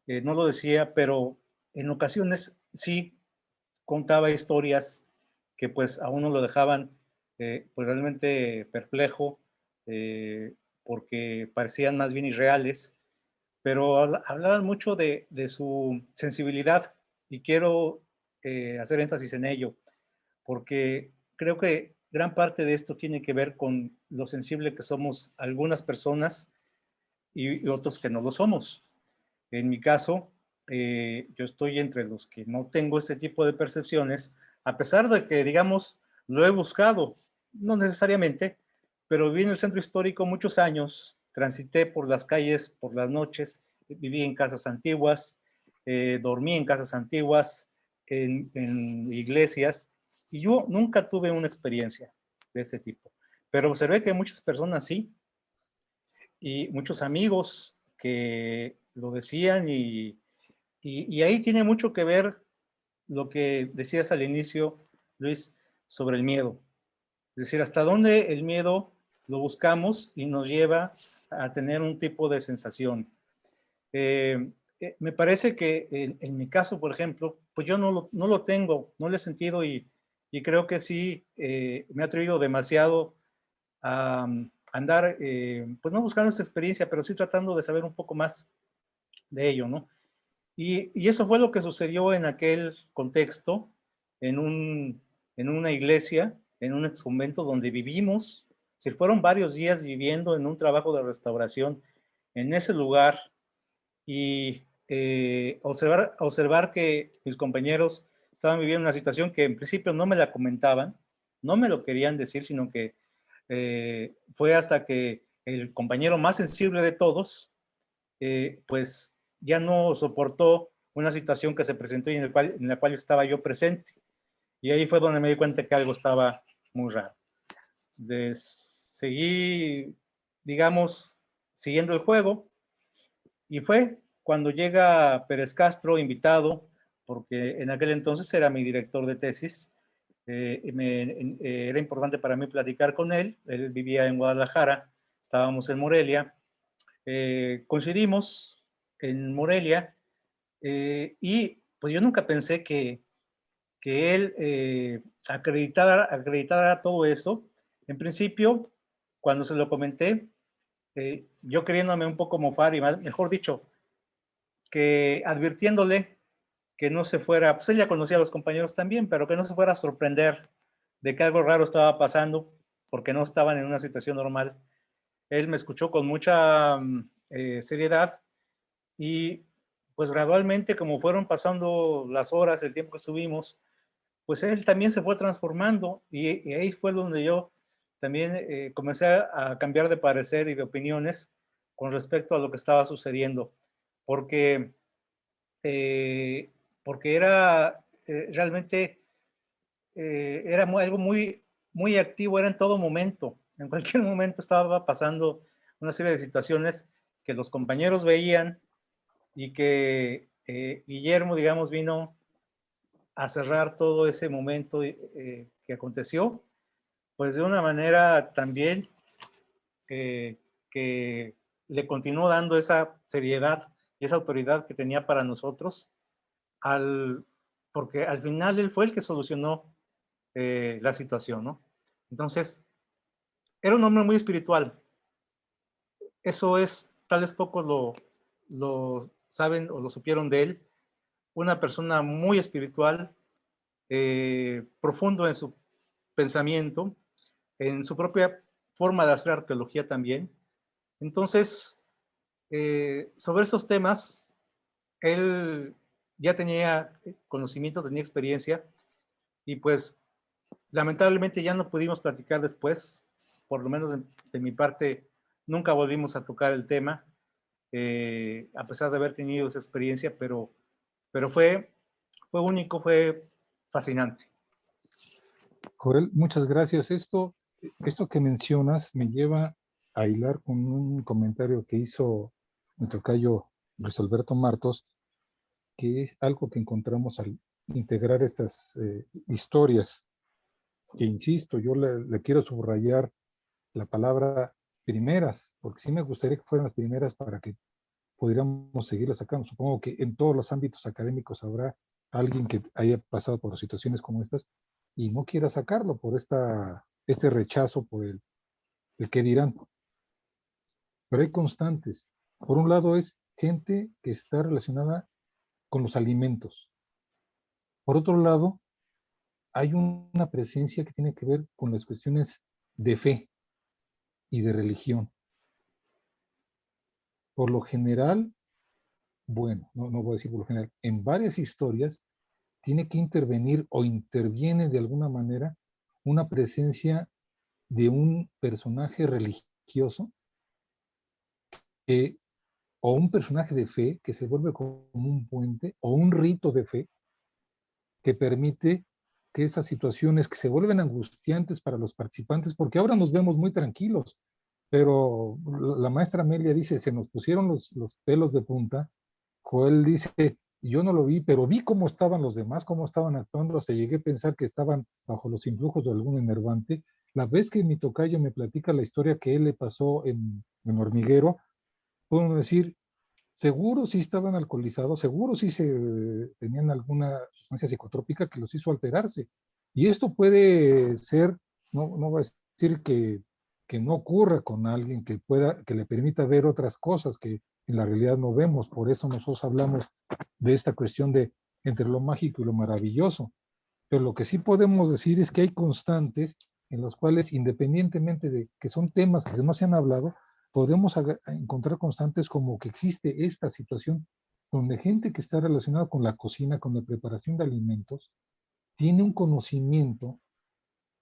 no lo decía, pero en ocasiones sí contaba historias que pues a uno lo dejaban pues realmente perplejo, porque parecían más bien irreales, pero hablaban mucho de su sensibilidad y quiero hacer énfasis en ello, porque creo que gran parte de esto tiene que ver con lo sensible que somos algunas personas y otros que no lo somos. En mi caso, yo estoy entre los que no tengo este tipo de percepciones, a pesar de que, digamos, lo he buscado, no necesariamente, pero viví en el centro histórico muchos años, transité por las calles por las noches, viví en casas antiguas, dormí en casas antiguas, en iglesias, y yo nunca tuve una experiencia de este tipo. Pero observé que muchas personas sí, y muchos amigos que lo decían y ahí tiene mucho que ver lo que decías al inicio, Luis, sobre el miedo. Es decir, hasta dónde el miedo lo buscamos y nos lleva a tener un tipo de sensación. Me parece que en mi caso, por ejemplo, pues yo no lo tengo, no lo he sentido y creo que sí me ha atrevido demasiado a andar, pues no buscando esa experiencia, pero sí tratando de saber un poco más de ello, ¿no? Y eso fue lo que sucedió en aquel contexto, en, en una iglesia, en un exconvento donde vivimos. Se fueron varios días viviendo en un trabajo de restauración en ese lugar y observar que mis compañeros estaban viviendo una situación que en principio no me la comentaban, no me lo querían decir, sino que fue hasta que el compañero más sensible de todos, pues ya no soportó una situación que se presentó y en la cual estaba yo presente. Y ahí fue donde me di cuenta que algo estaba muy raro. Seguí, digamos, siguiendo el juego y fue cuando llega Pérez Castro, invitado, porque en aquel entonces era mi director de tesis. Era importante para mí platicar con él. Él vivía en Guadalajara, estábamos en Morelia. Coincidimos en Morelia y pues yo nunca pensé que él acreditara todo eso. En principio, cuando se lo comenté, yo queriéndome un poco mofar y mejor dicho, que advirtiéndole que no se fuera, pues ella conocía a los compañeros también, pero que no se fuera a sorprender de que algo raro estaba pasando porque no estaban en una situación normal. Él me escuchó con mucha seriedad y pues gradualmente, como fueron pasando las horas, el tiempo que estuvimos, pues él también se fue transformando y ahí fue donde yo también comencé a cambiar de parecer y de opiniones con respecto a lo que estaba sucediendo, porque, eh, porque era realmente era algo muy activo, era en todo momento, en cualquier momento estaba pasando una serie de situaciones que los compañeros veían y que Guillermo, digamos, vino a cerrar todo ese momento que aconteció, pues de una manera también que le continuó dando esa seriedad y esa autoridad que tenía para nosotros, porque al final él fue el que solucionó la situación, ¿no? Entonces, era un hombre muy espiritual. Eso es, tal vez pocos lo saben o lo supieron de él. Una persona muy espiritual, profundo en su pensamiento, en su propia forma de hacer arqueología también. Entonces, sobre esos temas, él ya tenía conocimiento, tenía experiencia, y pues lamentablemente ya no pudimos platicar después, por lo menos de mi parte, nunca volvimos a tocar el tema, a pesar de haber tenido esa experiencia, pero fue único, fue fascinante. Joel, muchas gracias. Esto que mencionas me lleva a hilar con un comentario que hizo mi tocayo Luis Alberto Martos, que es algo que encontramos al integrar estas historias, que insisto, yo le quiero subrayar la palabra primeras, porque sí me gustaría que fueran las primeras para que pudiéramos seguirlas sacando. Supongo que en todos los ámbitos académicos habrá alguien que haya pasado por situaciones como estas y no quiera sacarlo por este rechazo, por el que dirán. Pero hay constantes. Por un lado es gente que está relacionada con los alimentos. Por otro lado, hay una presencia que tiene que ver con las cuestiones de fe y de religión. Por lo general, bueno, no voy a decir por lo general, en varias historias tiene que intervenir o interviene de alguna manera una presencia de un personaje religioso o un personaje de fe que se vuelve como un puente o un rito de fe que permite que esas situaciones que se vuelven angustiantes para los participantes, porque ahora nos vemos muy tranquilos, pero la maestra Amelia dice, se nos pusieron los pelos de punta. Joel dice, yo no lo vi, pero vi cómo estaban los demás, cómo estaban actuando, hasta llegué a pensar que estaban bajo los influjos de algún enervante. La vez que mi tocayo me platica la historia que él le pasó en Hormiguero, puedo decir, seguro sí estaban alcoholizados, seguro sí tenían alguna sustancia psicotrópica que los hizo alterarse. Y esto puede ser, no voy a decir que no ocurra con alguien que le permita ver otras cosas que en la realidad no vemos. Por eso nosotros hablamos de esta cuestión de entre lo mágico y lo maravilloso. Pero lo que sí podemos decir es que hay constantes en los cuales, independientemente de que son temas que no se han hablado, podemos encontrar constantes como que existe esta situación donde gente que está relacionada con la cocina, con la preparación de alimentos, tiene un conocimiento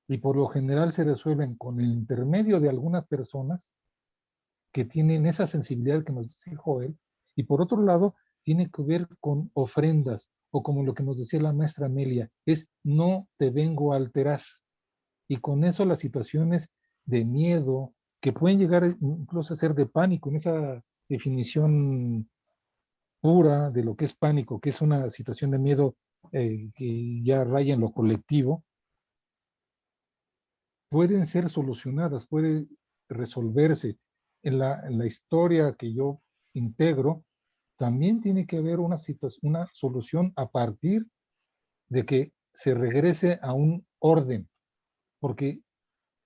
y por lo general se resuelven con el intermedio de algunas personas que tienen esa sensibilidad que nos dice Joel, y por otro lado, tiene que ver con ofrendas, o como lo que nos decía la maestra Amelia, es no te vengo a alterar. Y con eso las situaciones de miedo, que pueden llegar incluso a ser de pánico, en esa definición pura de lo que es pánico, que es una situación de miedo que ya raya en lo colectivo, pueden ser solucionadas, puede resolverse. En la historia que yo integro, también tiene que haber una solución a partir de que se regrese a un orden, porque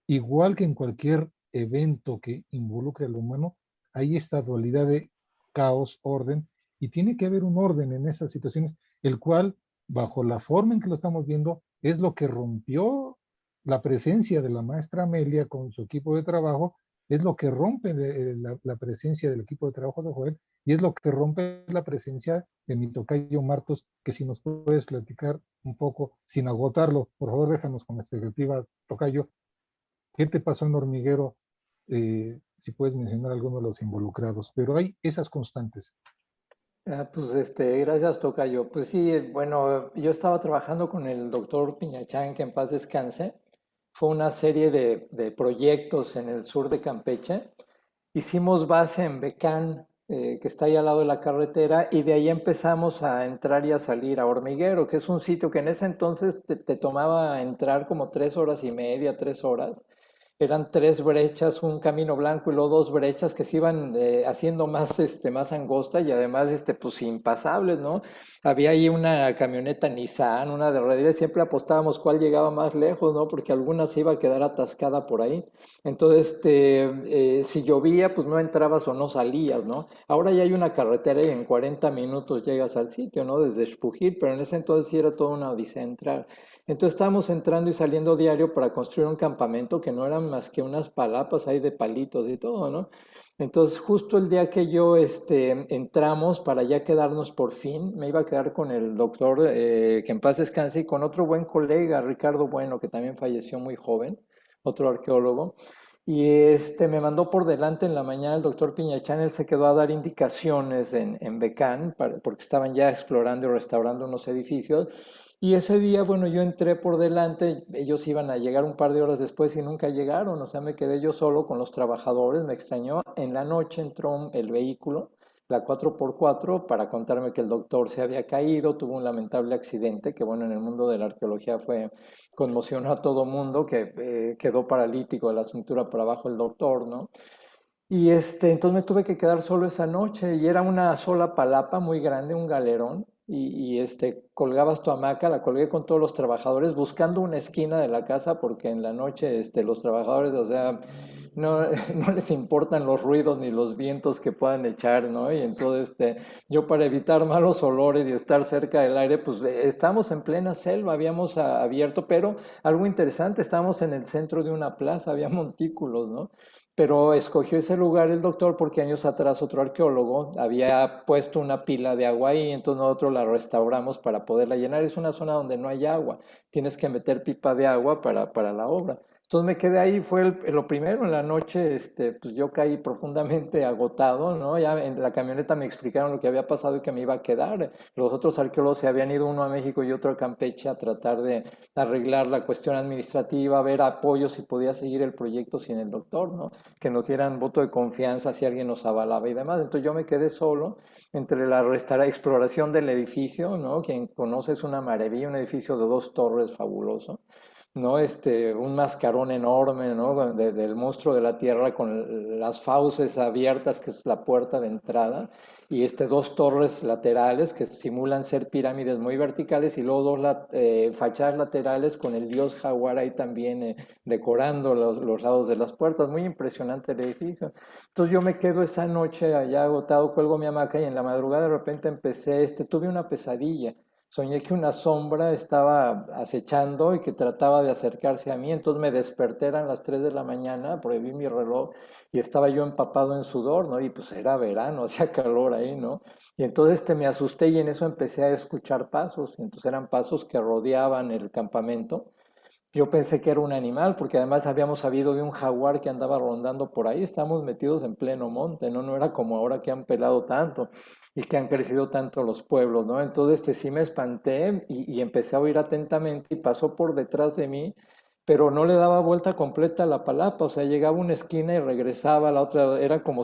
igual que en cualquier evento que involucre al humano, hay esta dualidad de caos, orden, y tiene que haber un orden en estas situaciones, el cual, bajo la forma en que lo estamos viendo, es lo que rompió la presencia de la maestra Amelia con su equipo de trabajo, es lo que rompe la presencia del equipo de trabajo de Joel, y es lo que rompe la presencia de mi tocayo Martos, que si nos puedes platicar un poco, sin agotarlo, por favor déjanos con la expectativa, tocayo, ¿qué te pasó en Hormiguero? Si puedes mencionar algunos de los involucrados, pero hay esas constantes. Pues gracias, tocayo. Pues sí, bueno, yo estaba trabajando con el doctor Piñachán, que en paz descanse. Fue una serie de proyectos en el sur de Campeche. Hicimos base en Becán, que está ahí al lado de la carretera, y de ahí empezamos a entrar y a salir a Hormiguero, que es un sitio que en ese entonces te tomaba entrar como 3 horas y media, 3 horas. Eran 3 brechas, un camino blanco y luego 2 brechas que se iban haciendo más angosta y además pues impasables, ¿no? Había ahí una camioneta Nissan, una de Red, siempre apostábamos cuál llegaba más lejos, ¿no? Porque alguna se iba a quedar atascada por ahí. Entonces, si llovía, pues no entrabas o no salías, ¿no? Ahora ya hay una carretera y en 40 minutos llegas al sitio, ¿no? Desde Xpujil, pero en ese entonces sí era toda una odisea entrar. Entonces estábamos entrando y saliendo diario para construir un campamento que no eran más que unas palapas ahí de palitos y todo, ¿no? Entonces justo el día que yo entramos para ya quedarnos por fin, me iba a quedar con el doctor, que en paz descanse, y con otro buen colega, Ricardo Bueno, que también falleció muy joven, otro arqueólogo. Y me mandó por delante en la mañana el doctor Piñachán. Él se quedó a dar indicaciones en Becán, porque estaban ya explorando y restaurando unos edificios. Y ese día, bueno, yo entré por delante, ellos iban a llegar un par de horas después y nunca llegaron, o sea, me quedé yo solo con los trabajadores, me extrañó. En la noche entró el vehículo, la 4x4, para contarme que el doctor se había caído, tuvo un lamentable accidente, que bueno, en el mundo de la arqueología conmocionó a todo mundo, que quedó paralítico de la cintura para abajo el doctor, ¿no? Y entonces me tuve que quedar solo esa noche y era una sola palapa muy grande, un galerón, colgabas tu hamaca, la colgué con todos los trabajadores buscando una esquina de la casa porque en la noche los trabajadores, o sea, no, no les importan los ruidos ni los vientos que puedan echar, ¿no? Y entonces yo para evitar malos olores y estar cerca del aire, pues estábamos en plena selva, habíamos abierto, pero algo interesante, estábamos en el centro de una plaza, había montículos, ¿no? Pero escogió ese lugar el doctor porque años atrás otro arqueólogo había puesto una pila de agua ahí, entonces nosotros la restauramos para poderla llenar. Es una zona donde no hay agua, tienes que meter pipa de agua para la obra. Entonces me quedé ahí, fue lo primero en la noche, pues yo caí profundamente agotado, ¿no? Ya en la camioneta me explicaron lo que había pasado y que me iba a quedar. Los otros arqueólogos se habían ido, uno a México y otro a Campeche, a tratar de arreglar la cuestión administrativa, ver apoyo si podía seguir el proyecto sin el doctor, ¿no? Que nos dieran voto de confianza si alguien nos avalaba y demás. Entonces yo me quedé solo entre la exploración del edificio, ¿no? Quien conoce es una maravilla, un edificio de 2 torres fabuloso, ¿no? Un mascarón enorme, ¿no? Del monstruo de la tierra con las fauces abiertas, que es la puerta de entrada, y 2 torres laterales que simulan ser pirámides muy verticales y luego 2 fachadas laterales con el dios jaguar ahí también decorando los lados de las puertas. Muy impresionante el edificio. Entonces yo me quedo esa noche allá agotado, cuelgo mi hamaca y en la madrugada de repente tuve una pesadilla. Soñé que una sombra estaba acechando y que trataba de acercarse a mí, entonces me desperté, eran las 3 de la mañana, porque vi mi reloj y estaba yo empapado en sudor, ¿no? Y pues era verano, hacía calor ahí, ¿no? Y entonces me asusté y en eso empecé a escuchar pasos, y entonces eran pasos que rodeaban el campamento. Yo pensé que era un animal, porque además habíamos sabido de un jaguar que andaba rondando por ahí, estábamos metidos en pleno monte, ¿no? No era como ahora que han pelado tanto y que han crecido tanto los pueblos, ¿no? Entonces sí me espanté y empecé a oír atentamente y pasó por detrás de mí, pero no le daba vuelta completa a la palapa, o sea, llegaba a una esquina y regresaba a la otra, era como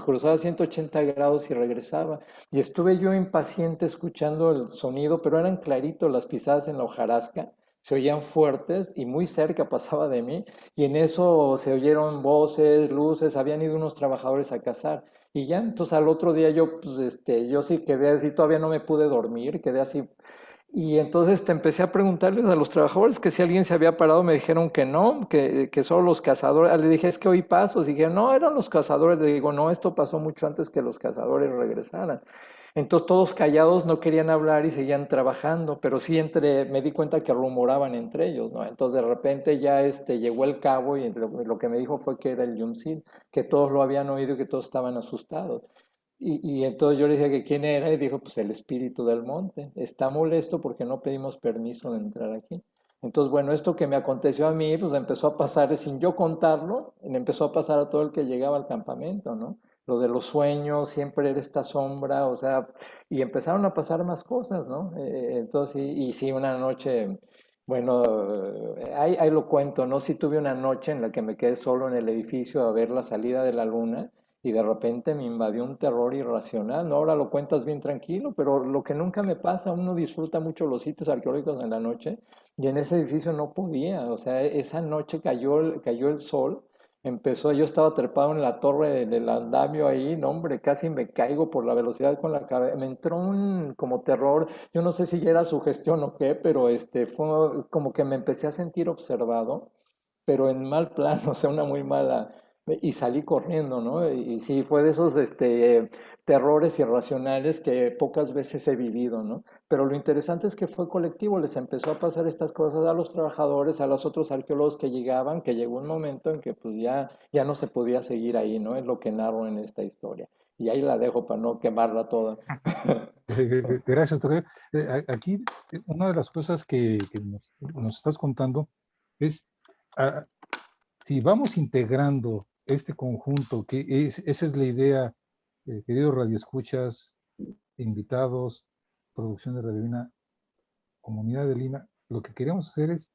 cruzaba 180 grados y regresaba. Y estuve yo impaciente escuchando el sonido, pero eran claritos las pisadas en la hojarasca, se oían fuertes y muy cerca pasaba de mí y en eso se oyeron voces, luces, habían ido unos trabajadores a cazar y ya, entonces al otro día yo, pues, yo sí quedé así, todavía no me pude dormir, quedé así y entonces empecé a preguntarles a los trabajadores que si alguien se había parado, me dijeron que no, que solo los cazadores, le dije es que oí pasos, y dije no, eran los cazadores, le digo no, esto pasó mucho antes que los cazadores regresaran. Entonces todos callados no querían hablar y seguían trabajando, pero sí me di cuenta que rumoraban entre ellos, ¿no? Entonces de repente ya llegó el cabo y lo que me dijo fue que era el Yumsil, que todos lo habían oído y que todos estaban asustados. Y entonces yo le dije que quién era y dijo, pues el espíritu del monte. Está molesto porque no pedimos permiso de entrar aquí. Entonces, bueno, esto que me aconteció a mí, pues empezó a pasar, sin yo contarlo, le empezó a pasar a todo el que llegaba al campamento, ¿no? Lo de los sueños, siempre era esta sombra, o sea, y empezaron a pasar más cosas, ¿no? Entonces, y sí, una noche, bueno, ahí lo cuento, ¿no? Sí tuve una noche en la que me quedé solo en el edificio a ver la salida de la luna y de repente me invadió un terror irracional, ¿no? Ahora lo cuentas bien tranquilo, pero lo que nunca me pasa, uno disfruta mucho los sitios arqueológicos en la noche y en ese edificio no podía, o sea, esa noche cayó el sol, yo estaba trepado en la torre del andamio ahí, no hombre, casi me caigo por la velocidad con la cabeza, me entró un como terror, yo no sé si ya era sugestión o qué, pero fue como que me empecé a sentir observado, pero en mal plan, o sea, una muy mala, y salí corriendo, ¿no? Y sí, fue de esos terrores irracionales que pocas veces he vivido, ¿no? Pero lo interesante es que fue colectivo, les empezó a pasar estas cosas a los trabajadores, a los otros arqueólogos que llegaban, que llegó un momento en que pues ya no se podía seguir ahí, ¿no? Es lo que narro en esta historia. Y ahí la dejo para no quemarla toda. Gracias, doctor. Aquí, una de las cosas que nos estás contando es, si vamos integrando este conjunto, esa es la idea, queridos radioescuchas, invitados, producción de Radio Lina, comunidad de Lina, lo que queremos hacer es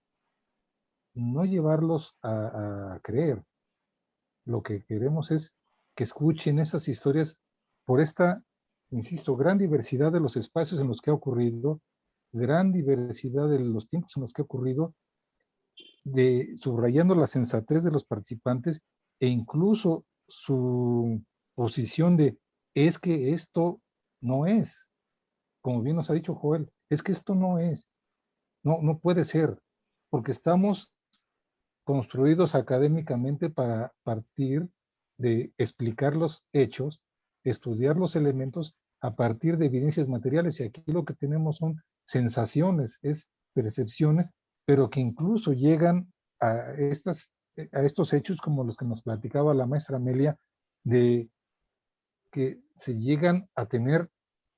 no llevarlos a creer. Lo que queremos es que escuchen estas historias por esta, insisto, gran diversidad de los espacios en los que ha ocurrido, gran diversidad de los tiempos en los que ha ocurrido, subrayando la sensatez de los participantes e incluso su posición de es que esto no es, como bien nos ha dicho Joel, es que esto no es, no puede ser, porque estamos construidos académicamente para partir de explicar los hechos, estudiar los elementos a partir de evidencias materiales, y aquí lo que tenemos son sensaciones, es percepciones, pero que incluso llegan a estos hechos como los que nos platicaba la maestra Amelia, de que se llegan a tener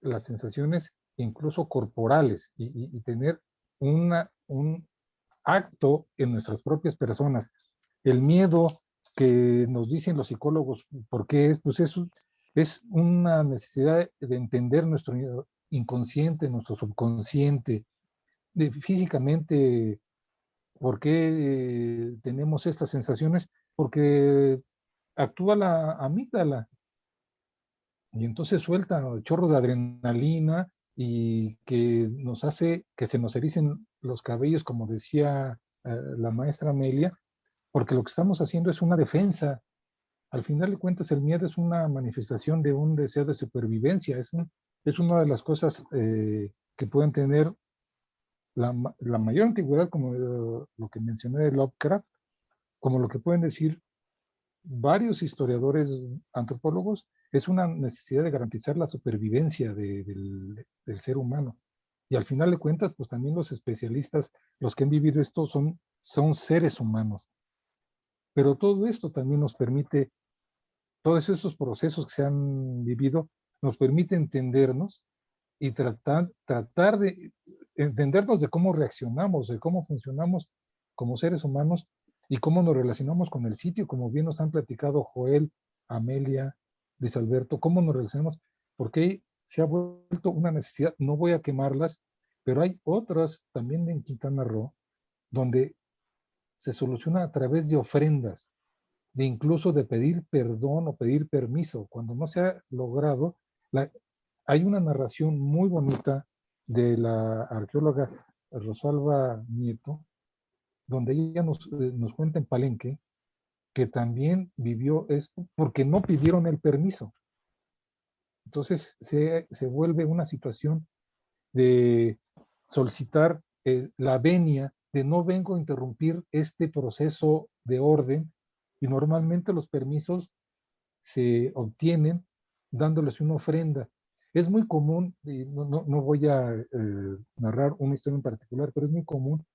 las sensaciones incluso corporales y tener un acto en nuestras propias personas. El miedo que nos dicen los psicólogos, ¿por qué es? Pues es una necesidad de entender nuestro inconsciente, nuestro subconsciente, físicamente, ¿por qué tenemos estas sensaciones? Porque actúa la amígdala y entonces suelta chorros de adrenalina y que nos hace que se nos ericen los cabellos, como decía la maestra Amelia, porque lo que estamos haciendo es una defensa. Al final de cuentas, el miedo es una manifestación de un deseo de supervivencia, es una de las cosas que pueden tener la mayor antigüedad, como lo que mencioné de Lovecraft, como lo que pueden decir varios historiadores antropólogos, es una necesidad de garantizar la supervivencia del ser humano. Y al final de cuentas, pues también los especialistas, los que han vivido esto, son seres humanos. Pero todo esto también nos permite, todos esos procesos que se han vivido, nos permite entendernos y tratar de entendernos de cómo reaccionamos, de cómo funcionamos como seres humanos y cómo nos relacionamos con el sitio, como bien nos han platicado Joel, Amelia, Luis Alberto, cómo nos relacionamos, porque se ha vuelto una necesidad, no voy a quemarlas, pero hay otras también en Quintana Roo, donde se soluciona a través de ofrendas, de incluso de pedir perdón o pedir permiso. Cuando no se ha logrado, hay una narración muy bonita de la arqueóloga Rosalba Nieto, donde ella nos cuenta en Palenque que también vivió esto porque no pidieron el permiso. Entonces se vuelve una situación de solicitar la venia, de no vengo a interrumpir este proceso de orden, y normalmente los permisos se obtienen dándoles una ofrenda. Es muy común, y no voy a narrar una historia en particular, pero es muy común,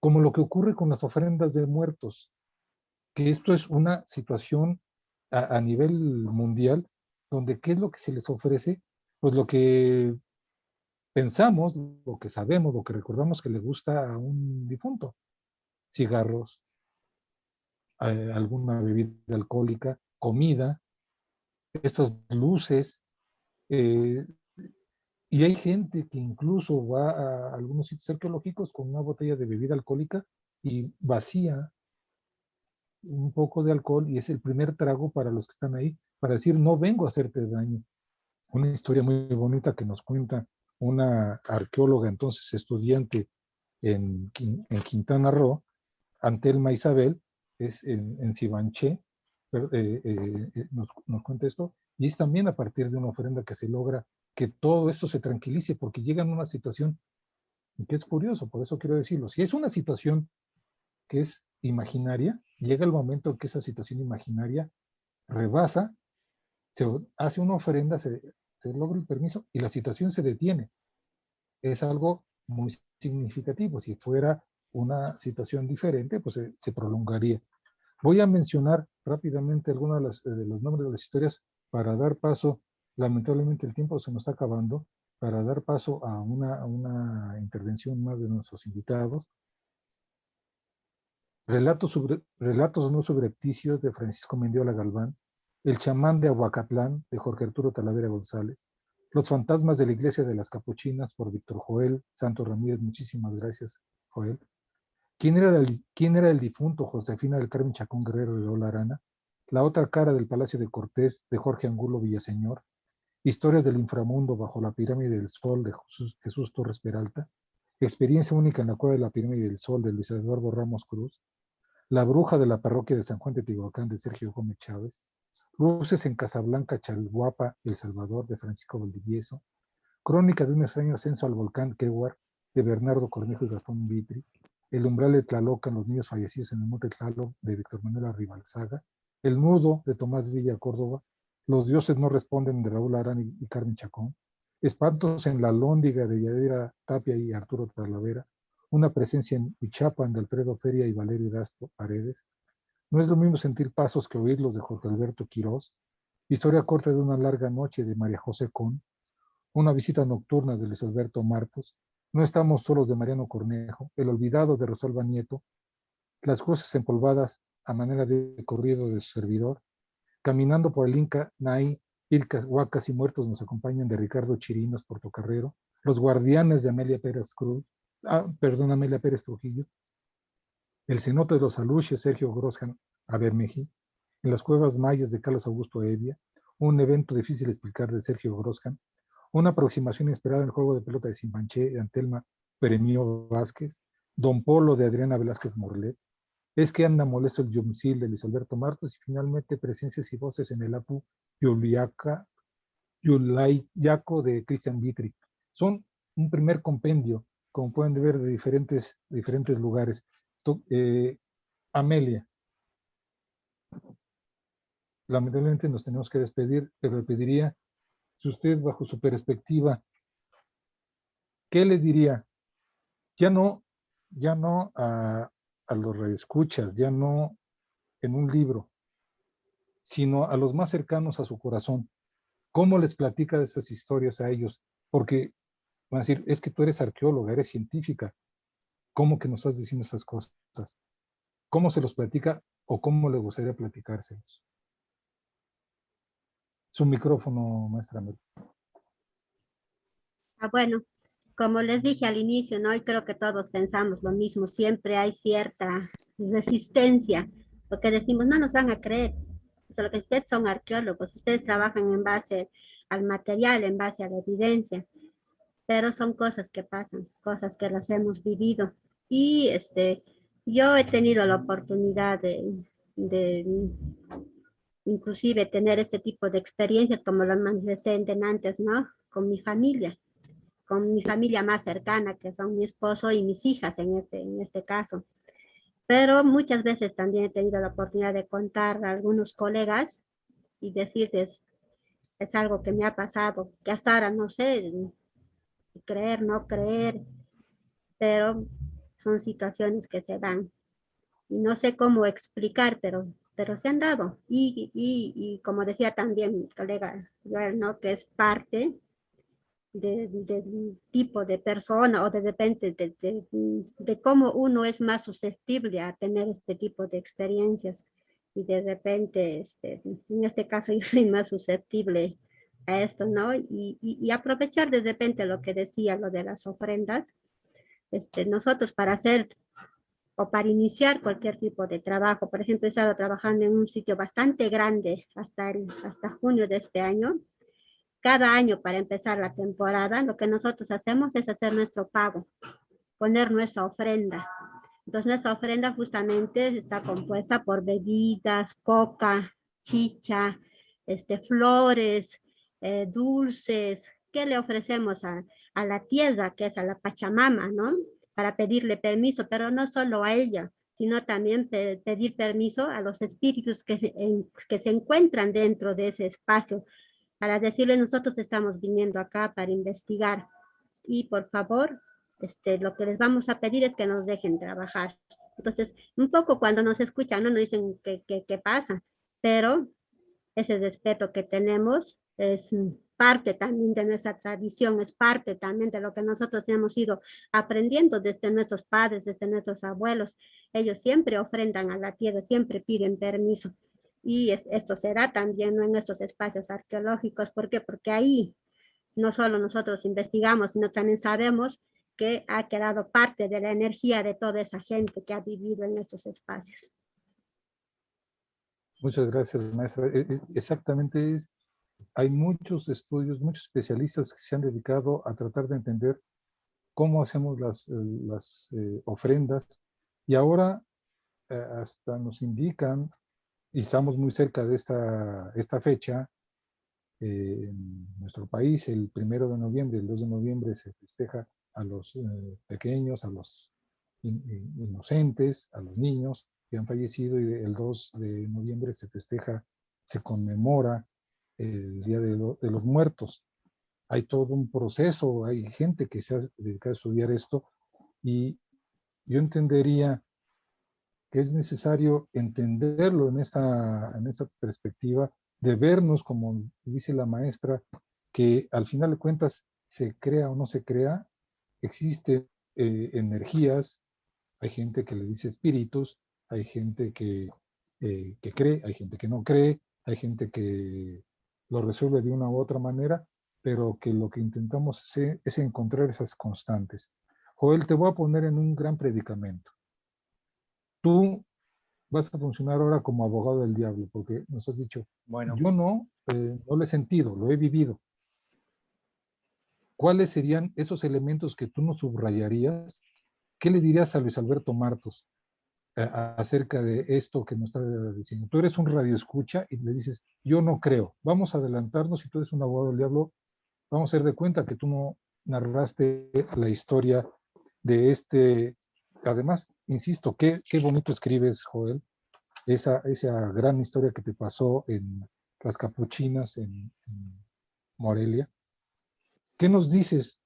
como lo que ocurre con las ofrendas de muertos, que esto es una situación a nivel mundial, donde ¿qué es lo que se les ofrece? Pues lo que pensamos, lo que sabemos, lo que recordamos que le gusta a un difunto: cigarros, alguna bebida alcohólica, comida, estas luces, y hay gente que incluso va a algunos sitios arqueológicos con una botella de bebida alcohólica y vacía un poco de alcohol, y es el primer trago para los que están ahí, para decir no vengo a hacerte daño. Una historia muy bonita que nos cuenta una arqueóloga, entonces estudiante en Quintana Roo, Antelma Isabel, es en Sibanché, nos cuenta esto, y es también a partir de una ofrenda que se logra que todo esto se tranquilice, porque llegan a una situación que es curioso, por eso quiero decirlo. Si es una situación que es imaginaria, llega el momento en que esa situación imaginaria rebasa, se hace una ofrenda, se logra el permiso y la situación se detiene. Es algo muy significativo. Si fuera una situación diferente, pues se prolongaría. Voy a mencionar rápidamente algunos de los nombres de las historias para dar paso. Lamentablemente el tiempo se nos está acabando, para dar paso a una intervención más de nuestros invitados. Relatos no subrepticios de Francisco Mendiola Galván, El chamán de Aguacatlán de Jorge Arturo Talavera González, Los fantasmas de la iglesia de las Capuchinas por Víctor Joel Santos Ramírez, muchísimas gracias, Joel. ¿Quién era el difunto Josefina del Carmen Chacón Guerrero de Lola Arana? La otra cara del Palacio de Cortés de Jorge Angulo Villaseñor, Historias del inframundo bajo la pirámide del Sol de Jesús Torres Peralta, Experiencia única en la cueva de la pirámide del Sol de Luis Eduardo Ramos Cruz, La bruja de la parroquia de San Juan de Teotihuacán de Sergio Gómez Chávez, Luces en Casablanca, Chalhuapa, El Salvador de Francisco Valdivieso, Crónica de un extraño ascenso al volcán Quewar de Bernardo Cornejo y Gastón Vitri, El umbral de Tlalocan, los niños fallecidos en el monte Tlaloc de Víctor Manuel Arribalzaga, El nudo de Tomás Villa Córdoba, Los dioses no responden de Raúl Arán y Carmen Chacón, Espantos en la Lóndiga de Yadira Tapia y Arturo Talavera, Una presencia en Huichapan de Alfredo Feria y Valerio Gasto Paredes, No es lo mismo sentir pasos que oírlos de Jorge Alberto Quirós, Historia corta de una larga noche de María José Con, Una visita nocturna de Luis Alberto Martos, No estamos solos de Mariano Cornejo, El olvidado de Rosalba Nieto, Las cruces empolvadas a manera de corrido de su servidor, Caminando por el Inca Naí, Ilcas, Huacas y Muertos nos acompañan de Ricardo Chirinos Portocarrero, Los guardianes de Amelia Pérez Amelia Pérez Trujillo, El cenote de los Aluches, Sergio Grosjan Abermeji, En las cuevas mayas de Carlos Augusto Evia, Un evento difícil de explicar de Sergio Grosjan, Una aproximación inesperada en el juego de pelota de Simbanché de Antelma Peremio Vázquez, Don Polo de Adriana Velázquez Morlet, Es que anda molesto el Yumsil de Luis Alberto Martos y finalmente Presencias y voces en el Apu Yulayaco de Cristian Vitri. Son un primer compendio, como pueden ver, de diferentes lugares. Amelia, lamentablemente nos tenemos que despedir, pero le pediría, si usted bajo su perspectiva, ¿qué le diría? Ya no a los radioescuchas, ya no en un libro, sino a los más cercanos a su corazón. ¿Cómo les platica estas historias a ellos? Porque van a decir, es que tú eres arqueóloga, eres científica, ¿cómo que nos estás diciendo estas cosas? ¿Cómo se los platica o cómo le gustaría platicárselos? Su micrófono, maestra Mel. Bueno, como les dije al inicio, ¿no? Y creo que todos pensamos lo mismo, siempre hay cierta resistencia, porque decimos, no nos van a creer. O sea, lo que ustedes son arqueólogos, ustedes trabajan en base al material, en base a la evidencia, pero son cosas que pasan, cosas que las hemos vivido. Y yo he tenido la oportunidad de inclusive tener este tipo de experiencias como las manifesté antes, ¿no? Con mi familia más cercana, que son mi esposo y mis hijas en este caso. Pero muchas veces también he tenido la oportunidad de contar a algunos colegas y decirles, es algo que me ha pasado, que hasta ahora no sé, creer, no creer, pero son situaciones que se dan. Y no sé cómo explicar, pero se han dado. Y como decía también mi colega Joel, ¿no? Que es parte del tipo de persona o de repente de cómo uno es más susceptible a tener este tipo de experiencias. Y de repente, en este caso yo soy más susceptible a esto, ¿no? Y aprovechar de repente lo que decía, lo de las ofrendas. Nosotros para hacer o para iniciar cualquier tipo de trabajo, por ejemplo, he estado trabajando en un sitio bastante grande hasta junio de este año. Cada año para empezar la temporada, lo que nosotros hacemos es hacer nuestro pago, poner nuestra ofrenda. Entonces nuestra ofrenda justamente está compuesta por bebidas, coca, chicha, flores, dulces, que le ofrecemos a la tierra, que es a la Pachamama, ¿no? Para pedirle permiso, pero no solo a ella, sino también pedir permiso a los espíritus que se encuentran dentro de ese espacio, para decirle, nosotros estamos viniendo acá para investigar y por favor, lo que les vamos a pedir es que nos dejen trabajar. Entonces, un poco cuando nos escuchan, no nos dicen qué pasa, pero ese respeto que tenemos es parte también de nuestra tradición, es parte también de lo que nosotros hemos ido aprendiendo desde nuestros padres, desde nuestros abuelos. Ellos siempre ofrendan a la tierra, siempre piden permiso. Y esto será también, ¿no?, en nuestros espacios arqueológicos. ¿Por qué? Porque ahí no solo nosotros investigamos, sino también sabemos que ha quedado parte de la energía de toda esa gente que ha vivido en estos espacios. Muchas gracias, maestra. Exactamente, hay muchos estudios, muchos especialistas que se han dedicado a tratar de entender cómo hacemos las ofrendas, y ahora hasta nos indican, y estamos muy cerca de esta fecha, en nuestro país, el 1 de noviembre, el 2 de noviembre se festeja a los pequeños, a los inocentes, a los niños que han fallecido, y el 2 de noviembre se festeja, se conmemora el Día de los Muertos. Hay todo un proceso, hay gente que se ha dedicado a estudiar esto, y yo entendería que es necesario entenderlo en esta perspectiva de vernos, como dice la maestra, que al final de cuentas, se crea o no se crea, existen energías, hay gente que le dice espíritus, hay gente que cree, hay gente que no cree, hay gente que lo resuelve de una u otra manera, pero que lo que intentamos es encontrar esas constantes. Joel, te voy a poner en un gran predicamento. Tú vas a funcionar ahora como abogado del diablo, porque nos has dicho, Bueno, yo no lo he sentido, lo he vivido. ¿Cuáles serían esos elementos que tú nos subrayarías? ¿Qué le dirías a Luis Alberto Martos acerca de esto que nos está diciendo? Tú eres un radioescucha y le dices, yo no creo. Vamos a adelantarnos, si tú eres un abogado del diablo, vamos a hacer de cuenta que tú no narraste la historia de este. Además, insisto, qué bonito escribes, Joel, esa gran historia que te pasó en las Capuchinas, en Morelia. ¿Qué nos dices?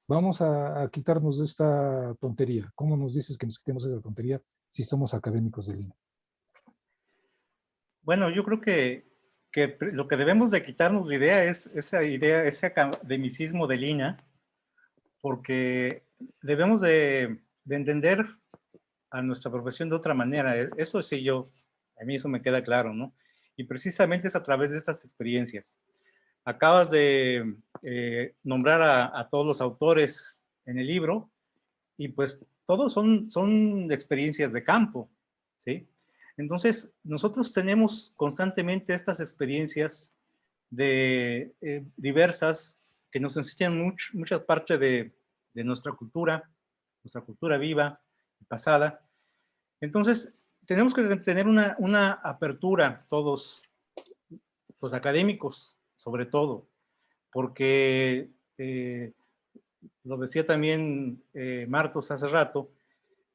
Vamos a quitarnos de esta tontería. ¿Cómo nos dices que nos quitemos de esa tontería si somos académicos de línea? bueno, yo creo que lo que debemos de quitarnos la idea es ese academicismo de línea, porque debemos de entender a nuestra profesión de otra manera. Eso sí, a mí eso me queda claro, ¿no? Y precisamente es a través de estas experiencias. Acabas de nombrar a todos los autores en el libro, y pues todos son experiencias de campo, ¿sí? Entonces, nosotros tenemos constantemente estas experiencias diversas que nos enseñan mucha parte de nuestra cultura viva y pasada. Entonces, tenemos que tener una apertura, todos los académicos, sobre todo, porque lo decía también Martos hace rato,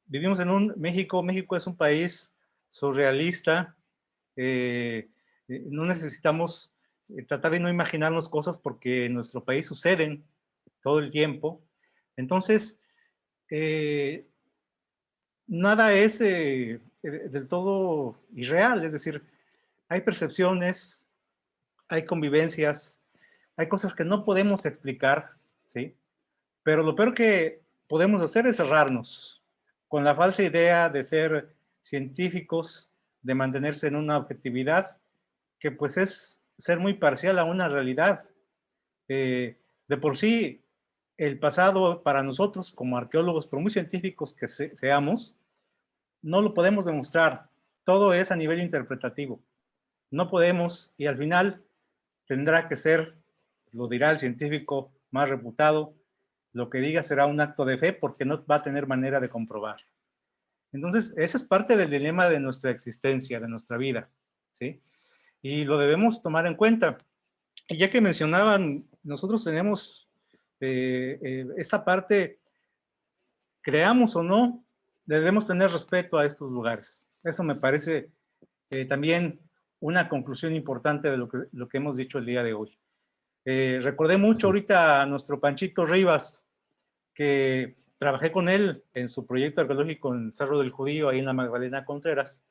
vivimos en México es un país surrealista, no necesitamos tratar de no imaginarnos cosas porque en nuestro país suceden todo el tiempo. Entonces, nada es del todo irreal, es decir, hay percepciones, hay convivencias, hay cosas que no podemos explicar, ¿sí? Pero lo peor que podemos hacer es cerrarnos con la falsa idea de ser científicos, de mantenerse en una objetividad, que pues es ser muy parcial a una realidad. De por sí, el pasado para nosotros, como arqueólogos, por muy científicos que seamos, no lo podemos demostrar. Todo es a nivel interpretativo. No podemos, y al final tendrá que ser, lo dirá el científico más reputado, lo que diga será un acto de fe porque no va a tener manera de comprobar. Entonces, ese es parte del dilema de nuestra existencia, de nuestra vida, ¿sí? Y lo debemos tomar en cuenta. Y ya que mencionaban, nosotros tenemos esta parte, creamos o no, debemos tener respeto a estos lugares. Eso me parece también una conclusión importante de lo que hemos dicho el día de hoy. Recordé mucho ahorita a nuestro Panchito Rivas, que trabajé con él en su proyecto arqueológico en Cerro del Judío, ahí en la Magdalena Contreras.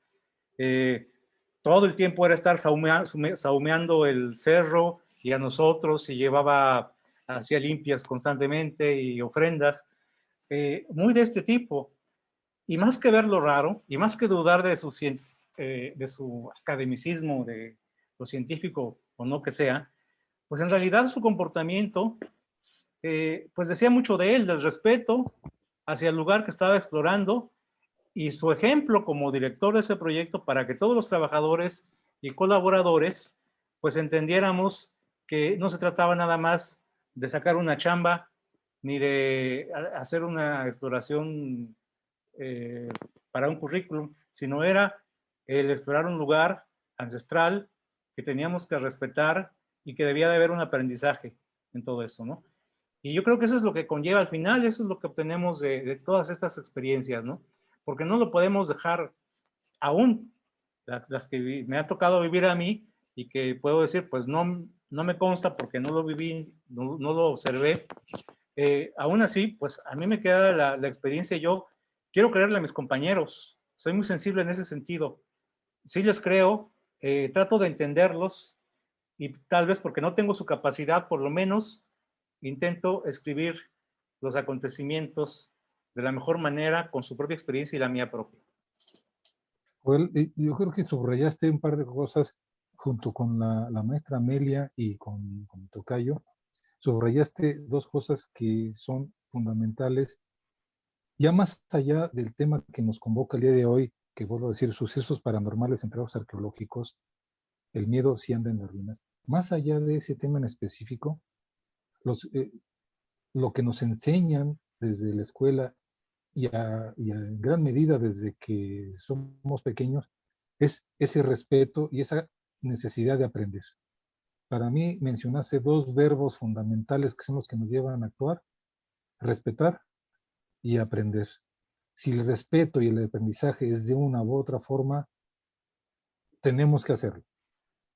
Todo el tiempo era estar saumeando el cerro y a nosotros, y llevaba, hacía limpias constantemente y ofrendas, muy de este tipo. Y más que ver lo raro, y más que dudar de su academicismo, de lo científico o no que sea, pues en realidad su comportamiento, pues decía mucho de él, del respeto hacia el lugar que estaba explorando, y su ejemplo como director de ese proyecto para que todos los trabajadores y colaboradores pues entendiéramos que no se trataba nada más de sacar una chamba ni de hacer una exploración para un currículum, sino era el explorar un lugar ancestral que teníamos que respetar y que debía de haber un aprendizaje en todo eso, ¿no? Y yo creo que eso es lo que conlleva al final, eso es lo que obtenemos de todas estas experiencias, ¿no? Porque no lo podemos dejar aún, las que me ha tocado vivir a mí y que puedo decir, pues no me consta porque no lo viví, no lo observé. Aún así, pues a mí me queda la experiencia. Yo quiero creerle a mis compañeros, soy muy sensible en ese sentido. Sí les creo, trato de entenderlos y tal vez porque no tengo su capacidad, por lo menos intento escribir los acontecimientos de la mejor manera, con su propia experiencia y la mía propia. Joel, yo creo que subrayaste un par de cosas junto con la maestra Amelia y con Tocayo. Subrayaste dos cosas que son fundamentales, ya más allá del tema que nos convoca el día de hoy, que vuelvo a decir, sucesos paranormales en trabajos arqueológicos, el miedo sí anda en las ruinas. Más allá de ese tema en específico, lo que nos enseñan desde la escuela y en gran medida desde que somos pequeños, es ese respeto y esa necesidad de aprender. Para mí mencionaste dos verbos fundamentales que son los que nos llevan a actuar: respetar y aprender. Si el respeto y el aprendizaje es de una u otra forma, tenemos que hacerlo.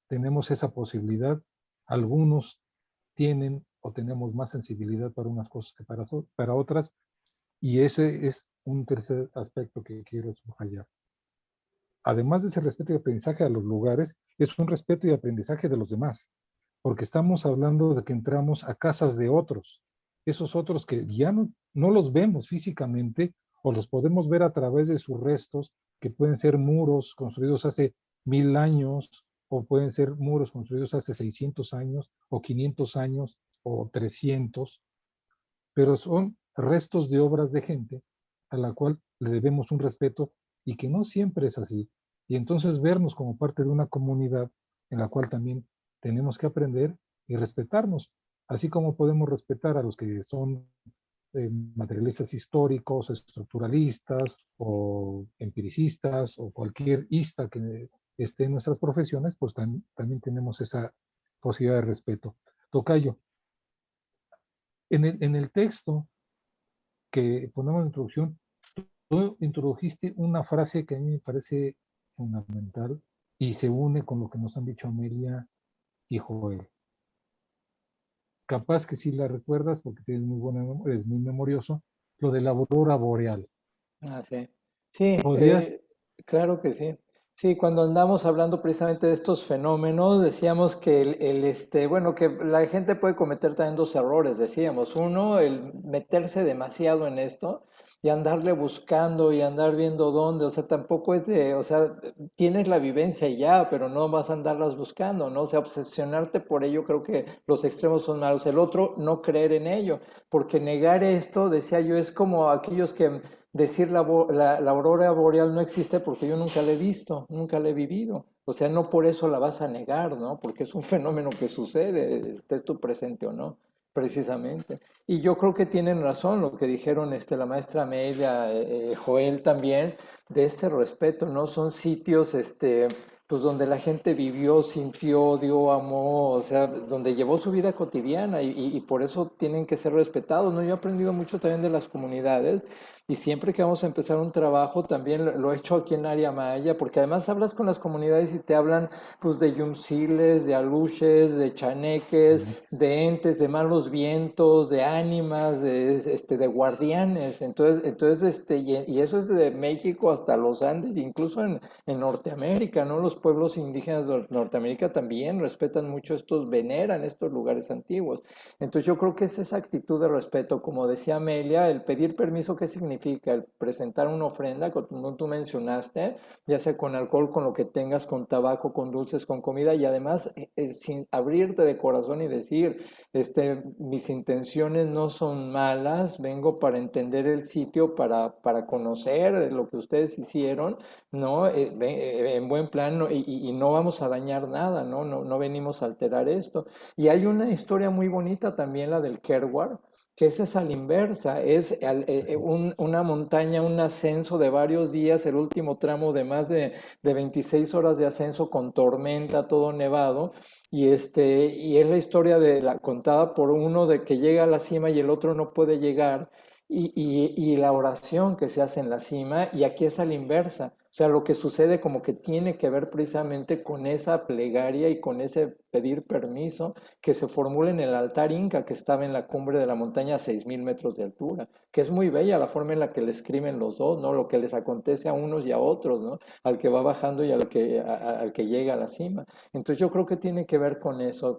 Tenemos esa posibilidad. Algunos tienen o tenemos más sensibilidad para unas cosas que para otras, y ese es un tercer aspecto que quiero subrayar. Además de ese respeto y aprendizaje a los lugares, es un respeto y aprendizaje de los demás, porque estamos hablando de que entramos a casas de otros, esos otros que ya no los vemos físicamente o los podemos ver a través de sus restos, que pueden ser muros construidos hace 1000 años, o pueden ser muros construidos hace 600 años, o 500 años, o 300, pero son restos de obras de gente a la cual le debemos un respeto y que no siempre es así. Y entonces vernos como parte de una comunidad en la cual también tenemos que aprender y respetarnos, así como podemos respetar a los que son materialistas históricos, estructuralistas o empiricistas o cualquier ista que esté en nuestras profesiones, pues también tenemos esa posibilidad de respeto. Tocayo, en el texto que ponemos en la introducción, tú introdujiste una frase que a mí me parece fundamental y se une con lo que nos han dicho Amelia y Joel. Capaz que sí la recuerdas porque tienes muy buena memoria, eres muy memorioso, lo de la aurora boreal. Ah, sí. Sí, ¿Podrías? claro que sí. Sí, cuando andamos hablando precisamente de estos fenómenos, decíamos que bueno, que la gente puede cometer también dos errores, decíamos. Uno, el meterse demasiado en esto y andarle buscando y andar viendo dónde, o sea, tampoco es o sea, tienes la vivencia ya, pero no vas a andarlas buscando, ¿no? O sea, obsesionarte por ello, creo que los extremos son malos. El otro, no creer en ello, porque negar esto, decía yo, es como aquellos que decir la aurora boreal no existe porque yo nunca la he visto, nunca la he vivido. O sea, no por eso la vas a negar, ¿no? Porque es un fenómeno que sucede, estés tú presente o no, precisamente. Y yo creo que tienen razón lo que dijeron la maestra Amelia, Joel también, de este respeto, ¿no? Son sitios, pues donde la gente vivió, sintió, dio, amó, o sea, donde llevó su vida cotidiana y por eso tienen que ser respetados, ¿no? Yo he aprendido mucho también de las comunidades y siempre que vamos a empezar un trabajo también lo he hecho aquí en Área Maya, porque además hablas con las comunidades y te hablan pues de yunziles, de aluches, de chaneques, de entes, de malos vientos, de ánimas, de guardianes, entonces y eso es de México hasta los Andes, incluso en Norteamérica, ¿no? Los pueblos indígenas de Norteamérica también respetan mucho estos, veneran estos lugares antiguos. Entonces yo creo que es esa actitud de respeto, como decía Amelia, el pedir permiso, ¿qué significa? El presentar una ofrenda, como tú mencionaste, ya sea con alcohol, con lo que tengas, con tabaco, con dulces, con comida, y además sin abrirte de corazón y decir, mis intenciones no son malas, vengo para entender el sitio, para conocer lo que ustedes hicieron, ¿no? En buen plan, ¿no? Y no vamos a dañar nada, ¿no? No venimos a alterar esto. Y hay una historia muy bonita también, la del Kerwar, que es a la inversa, es una montaña, un ascenso de varios días, el último tramo de más de 26 horas de ascenso con tormenta, todo nevado, y es la historia contada por uno de que llega a la cima y el otro no puede llegar, y la oración que se hace en la cima, y aquí es a la inversa. O sea, lo que sucede como que tiene que ver precisamente con esa plegaria y con ese pedir permiso que se formula en el altar inca que estaba en la cumbre de la montaña a 6.000 metros de altura, que es muy bella la forma en la que le escriben los dos, ¿no? Lo que les acontece a unos y a otros, ¿no? Al que va bajando y al que llega a la cima. Entonces yo creo que tiene que ver con eso,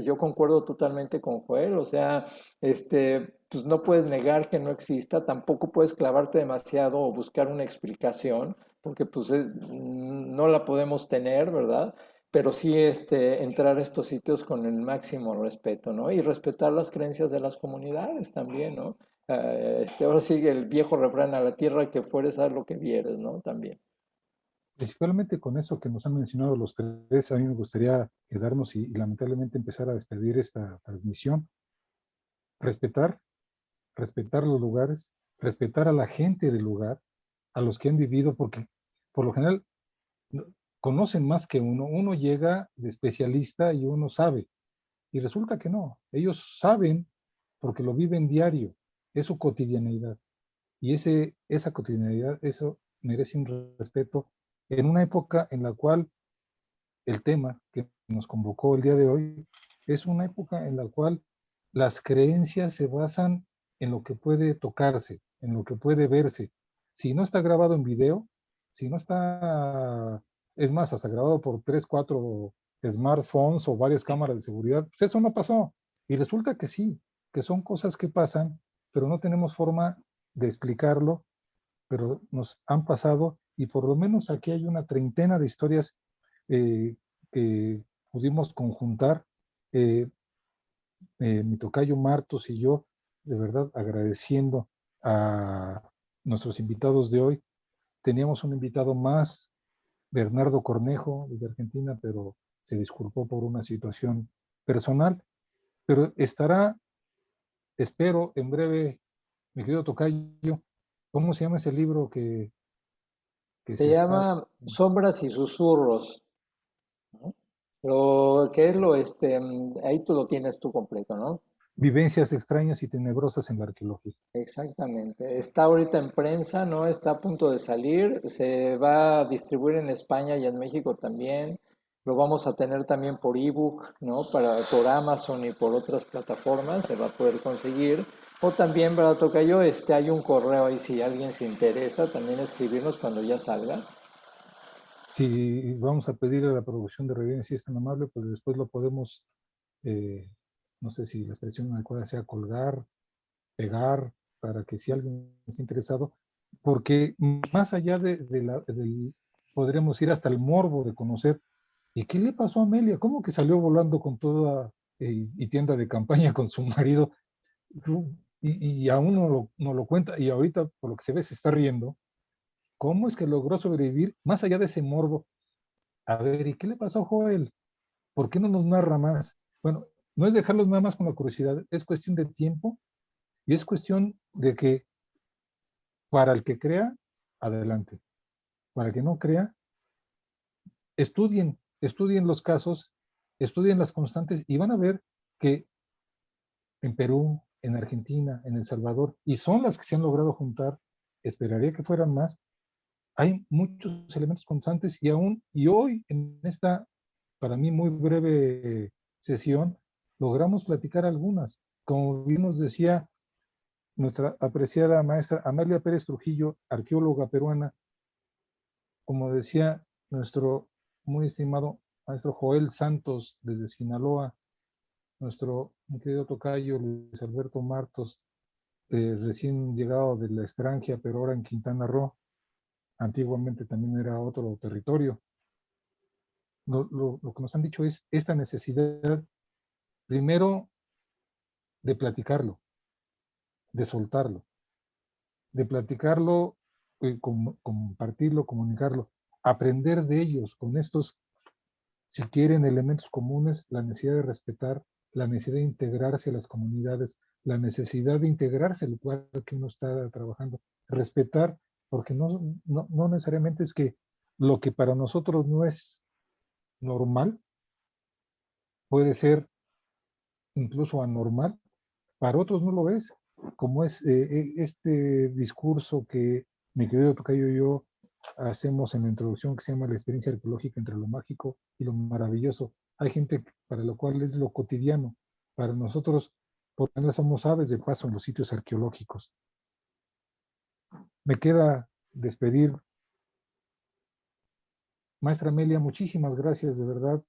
yo concuerdo totalmente con Joel, o sea, pues no puedes negar que no exista, tampoco puedes clavarte demasiado o buscar una explicación, porque pues no la podemos tener, ¿verdad? Pero sí entrar a estos sitios con el máximo respeto, ¿no? Y respetar las creencias de las comunidades también, ¿no? Ahora sigue el viejo refrán, a la tierra que fueres, haz lo que vieres, ¿no? También. Principalmente con eso que nos han mencionado los tres, a mí me gustaría quedarnos y lamentablemente empezar a despedir esta transmisión. Respetar, respetar los lugares, respetar a la gente del lugar, a los que han vivido, porque por lo general conocen más que uno. Uno llega de especialista y uno sabe, y resulta que no. Ellos saben porque lo viven diario, es su cotidianidad. Y esa cotidianidad, eso merece un respeto en una época en la cual el tema que nos convocó el día de hoy es una época en la cual las creencias se basan en lo que puede tocarse, en lo que puede verse. Si no está grabado en video, si no está, es más, hasta grabado por 3, 4 smartphones o varias cámaras de seguridad, pues eso no pasó. Y resulta que sí, que son cosas que pasan, pero no tenemos forma de explicarlo, pero nos han pasado y por lo menos aquí hay una treintena de historias que pudimos conjuntar. Mi tocayo Martos y yo, de verdad agradeciendo a nuestros invitados de hoy. Teníamos un invitado más, Bernardo Cornejo, desde Argentina, pero se disculpó por una situación personal, pero estará, espero, en breve, mi querido tocayo. ¿Cómo se llama ese libro que Se se está? llama Sombras y Susurros, ¿no? Pero, ¿qué es ahí tú lo tienes tú completo, ¿no? Vivencias extrañas y tenebrosas en la arqueología. Exactamente. Está ahorita en prensa, ¿no? Está a punto de salir. Se va a distribuir en España y en México también. Lo vamos a tener también por ebook, ¿no? Por Amazon y por otras plataformas se va a poder conseguir. O también, ¿verdad, tocayo? Hay un correo ahí si alguien se interesa, también escribirnos cuando ya salga. Si vamos a pedir a la producción de Reviven, si es tan amable, pues después lo podemos, no sé si la expresión adecuada sea colgar, pegar, para que si alguien está interesado, porque más allá podríamos ir hasta el morbo de conocer, ¿y qué le pasó a Amelia? ¿Cómo que salió volando con toda y tienda de campaña con su marido? Y aún no lo cuenta, y ahorita por lo que se ve se está riendo. ¿Cómo es que logró sobrevivir más allá de ese morbo? A ver, ¿y qué le pasó a Joel? ¿Por qué no nos narra más? Bueno, no es dejarlos nada más con la curiosidad, es cuestión de tiempo y es cuestión de que para el que crea, adelante. Para el que no crea, estudien los casos, estudien las constantes y van a ver que en Perú, en Argentina, en El Salvador, y son las que se han logrado juntar, esperaría que fueran más, hay muchos elementos constantes y hoy en esta, para mí, muy breve sesión, logramos platicar algunas. Como bien nos decía nuestra apreciada maestra Amelia Pérez Trujillo, arqueóloga peruana, como decía nuestro muy estimado maestro Joel Santos desde Sinaloa, nuestro muy querido tocayo Luis Alberto Martos, recién llegado de la extranjera, pero ahora en Quintana Roo, antiguamente también era otro territorio. Lo que nos han dicho es esta necesidad, primero, de platicarlo, de soltarlo, de platicarlo, compartirlo, comunicarlo, aprender de ellos con estos, si quieren, elementos comunes, la necesidad de respetar, la necesidad de integrarse a las comunidades, la necesidad de integrarse al lugar que uno está trabajando, respetar, porque no necesariamente es que lo que para nosotros no es normal, puede ser incluso anormal, para otros no lo es, como es este discurso que mi querido tocayo y yo hacemos en la introducción, que se llama la experiencia arqueológica entre lo mágico y lo maravilloso. Hay gente para lo cual es lo cotidiano. Para nosotros, por lo menos somos aves de paso en los sitios arqueológicos. Me queda despedir. Maestra Amelia, muchísimas gracias, de verdad.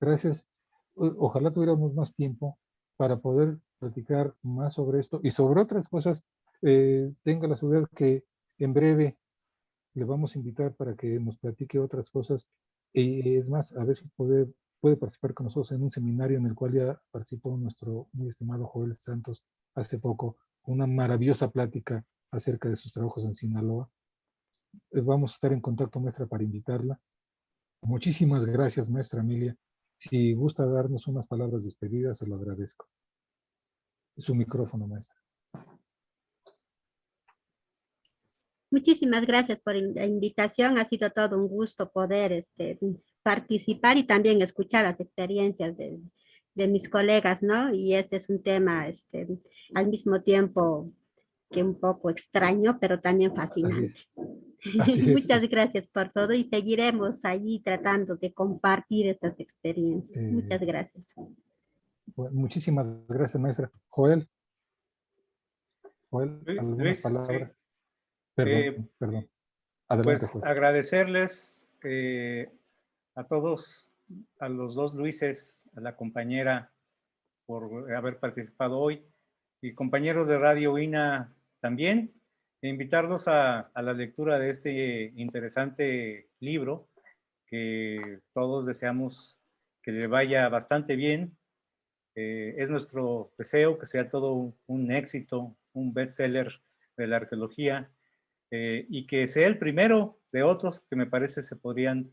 Gracias. Ojalá tuviéramos más tiempo para poder platicar más sobre esto y sobre otras cosas. Tenga la seguridad que en breve le vamos a invitar para que nos platique otras cosas. Y es más, a ver si puede participar con nosotros en un seminario en el cual ya participó nuestro muy estimado Joel Santos hace poco. Una maravillosa plática acerca de sus trabajos en Sinaloa. Vamos a estar en contacto, maestra, para invitarla. Muchísimas gracias, maestra Amelia. Si gusta darnos unas palabras despedidas, se lo agradezco. Su micrófono, maestra. Muchísimas gracias por la invitación. Ha sido todo un gusto poder participar y también escuchar las experiencias de mis colegas, ¿no? Y este es un tema al mismo tiempo que un poco extraño, pero también fascinante. Así es. Muchas gracias por todo y seguiremos allí tratando de compartir estas experiencias. Muchas gracias. Bueno, muchísimas gracias, maestra. Joel, algunas Luis, palabras. sí. Perdón. Adelante, Pues Joel. agradecerles a todos, a los dos Luises, a la compañera por haber participado hoy y compañeros de Radio INA también, e invitarlos a la lectura de este interesante libro que todos deseamos que le vaya bastante bien. Es nuestro deseo que sea todo un éxito, un bestseller de la arqueología, y que sea el primero de otros que me parece se podrían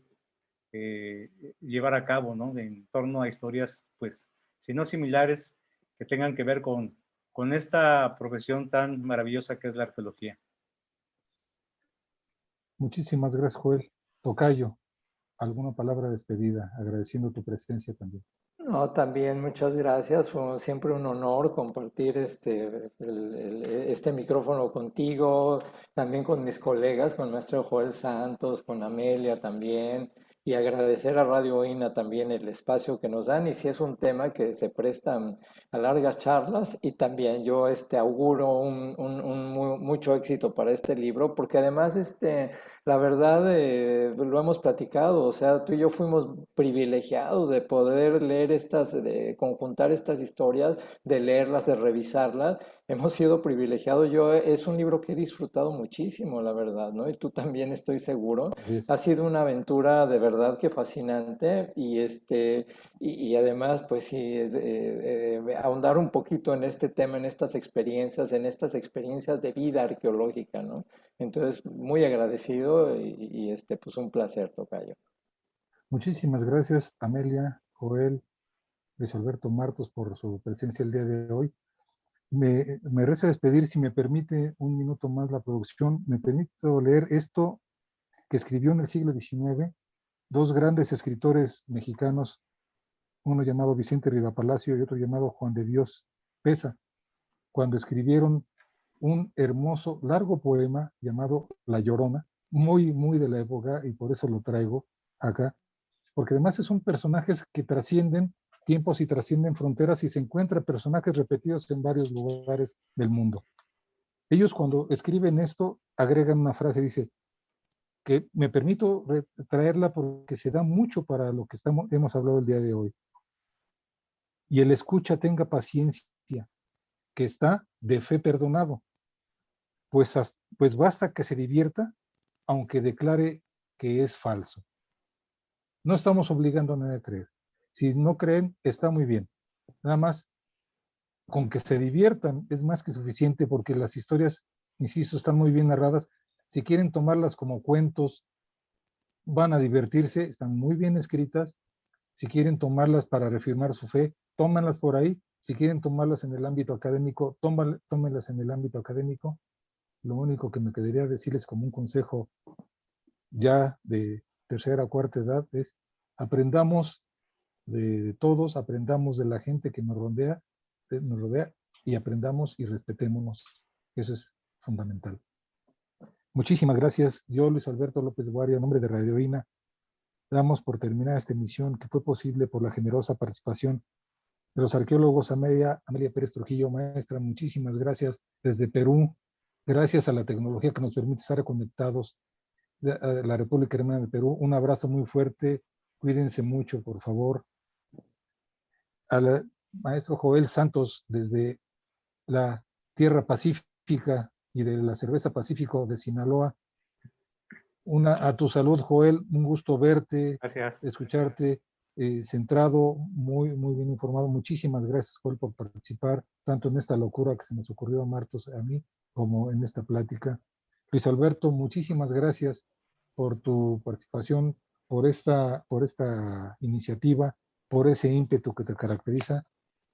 llevar a cabo, ¿no? En torno a historias, pues, si no similares, que tengan que ver con esta profesión tan maravillosa que es la arqueología. Muchísimas gracias, Joel. Tocayo, alguna palabra de despedida, agradeciendo tu presencia también. No, también muchas gracias. Fue siempre un honor compartir este micrófono contigo, también con mis colegas, con el maestro Joel Santos, con Amelia también, y agradecer a Radio INA también el espacio que nos dan, y si es un tema que se presta a largas charlas, y también yo auguro mucho éxito para este libro, porque además la verdad lo hemos platicado, o sea, tú y yo fuimos privilegiados de poder leer de conjuntar estas historias, de leerlas, de revisarlas. Hemos sido privilegiados. Es un libro que he disfrutado muchísimo, la verdad, ¿no? Y tú también, estoy seguro. Ha sido una aventura de verdad que fascinante y además, pues sí, ahondar un poquito en este tema, en estas experiencias de vida arqueológica, ¿no? Entonces, muy agradecido y pues un placer, tocayo. Muchísimas gracias, Amelia, Joel, Luis Alberto Martos, por su presencia el día de hoy. Me resta despedir, si me permite un minuto más la producción. Me permito leer esto que escribió en el siglo XIX dos grandes escritores mexicanos, uno llamado Vicente Rivapalacio y otro llamado Juan de Dios Pesa, cuando escribieron un hermoso, largo poema llamado La Llorona, muy, muy de la época, y por eso lo traigo acá, porque además son personajes que trascienden tiempos y trascienden fronteras y se encuentran personajes repetidos en varios lugares del mundo. Ellos cuando escriben esto agregan una frase, dice, que me permito traerla porque se da mucho para lo que hemos hablado el día de hoy. Y el escucha tenga paciencia, que está de fe perdonado, pues basta que se divierta, aunque declare que es falso. No estamos obligando a nadie a creer. Si no creen, está muy bien. Nada más, con que se diviertan es más que suficiente, porque las historias, insisto, están muy bien narradas. Si quieren tomarlas como cuentos, van a divertirse, están muy bien escritas. Si quieren tomarlas para reafirmar su fe, tómanlas por ahí. Si quieren tomarlas en el ámbito académico, tómenlas en el ámbito académico. Lo único que me quedaría decirles como un consejo ya de tercera o cuarta edad es: aprendamos de todos, aprendamos de la gente que nos rodea y aprendamos y respetémonos. Eso es fundamental. Muchísimas gracias. Yo, Luis Alberto López Guario, en nombre de Radio INA, damos por terminada esta emisión, que fue posible por la generosa participación de los arqueólogos Amelia Pérez Trujillo. Maestra, muchísimas gracias desde Perú. Gracias a la tecnología que nos permite estar conectados a la República Hermana de Perú. Un abrazo muy fuerte. Cuídense mucho, por favor. Al maestro Joel Santos, desde la Tierra Pacífica y de la Cerveza Pacífico de Sinaloa. A tu salud, Joel. Un gusto verte, Gracias. escucharte, centrado, muy, muy bien informado. Muchísimas gracias, Joel, por participar, tanto en esta locura que se nos ocurrió a Martos, a mí, como en esta plática. Luis Alberto, muchísimas gracias por tu participación, por esta iniciativa, por ese ímpetu que te caracteriza.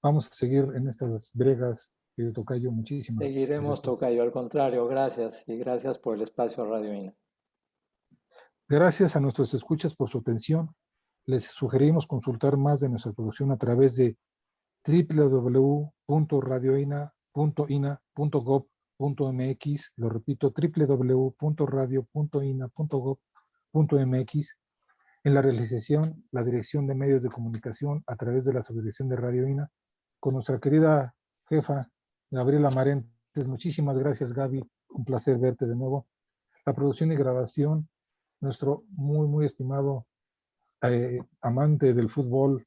Vamos a seguir en estas bregas, tocayo. Muchísimas Seguiremos, gracias. tocayo, al contrario, gracias. Y gracias por el espacio Radio INA. Gracias a nuestros escuchas por su atención. Les sugerimos consultar más de nuestra producción a través de www.radioina.gov.mx. Lo repito, www.radio.ina.gov.mx. En la realización, la Dirección de Medios de Comunicación a través de la Subdirección de Radio INA, con nuestra querida jefa, Gabriela Marentes. Muchísimas gracias, Gaby. Un placer verte de nuevo. La producción y grabación, nuestro muy, muy estimado amante del fútbol,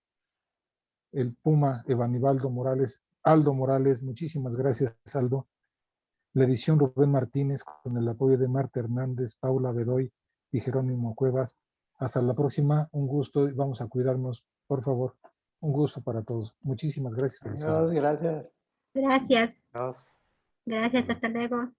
el Puma, Evanibaldo Morales, Aldo Morales. Muchísimas gracias, Aldo. La edición, Rubén Martínez, con el apoyo de Marta Hernández, Paula Bedoy y Jerónimo Cuevas. Hasta la próxima. Un gusto y vamos a cuidarnos, por favor. Un gusto para todos. Muchísimas gracias. Adiós, gracias. Gracias. Adiós. Gracias, hasta luego.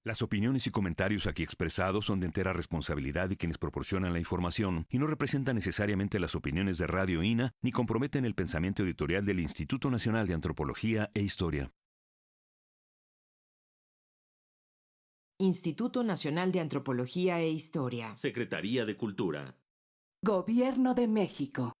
Las opiniones y comentarios aquí expresados son de entera responsabilidad de quienes proporcionan la información y no representan necesariamente las opiniones de Radio INA ni comprometen el pensamiento editorial del Instituto Nacional de Antropología e Historia. Instituto Nacional de Antropología e Historia. Secretaría de Cultura. Gobierno de México.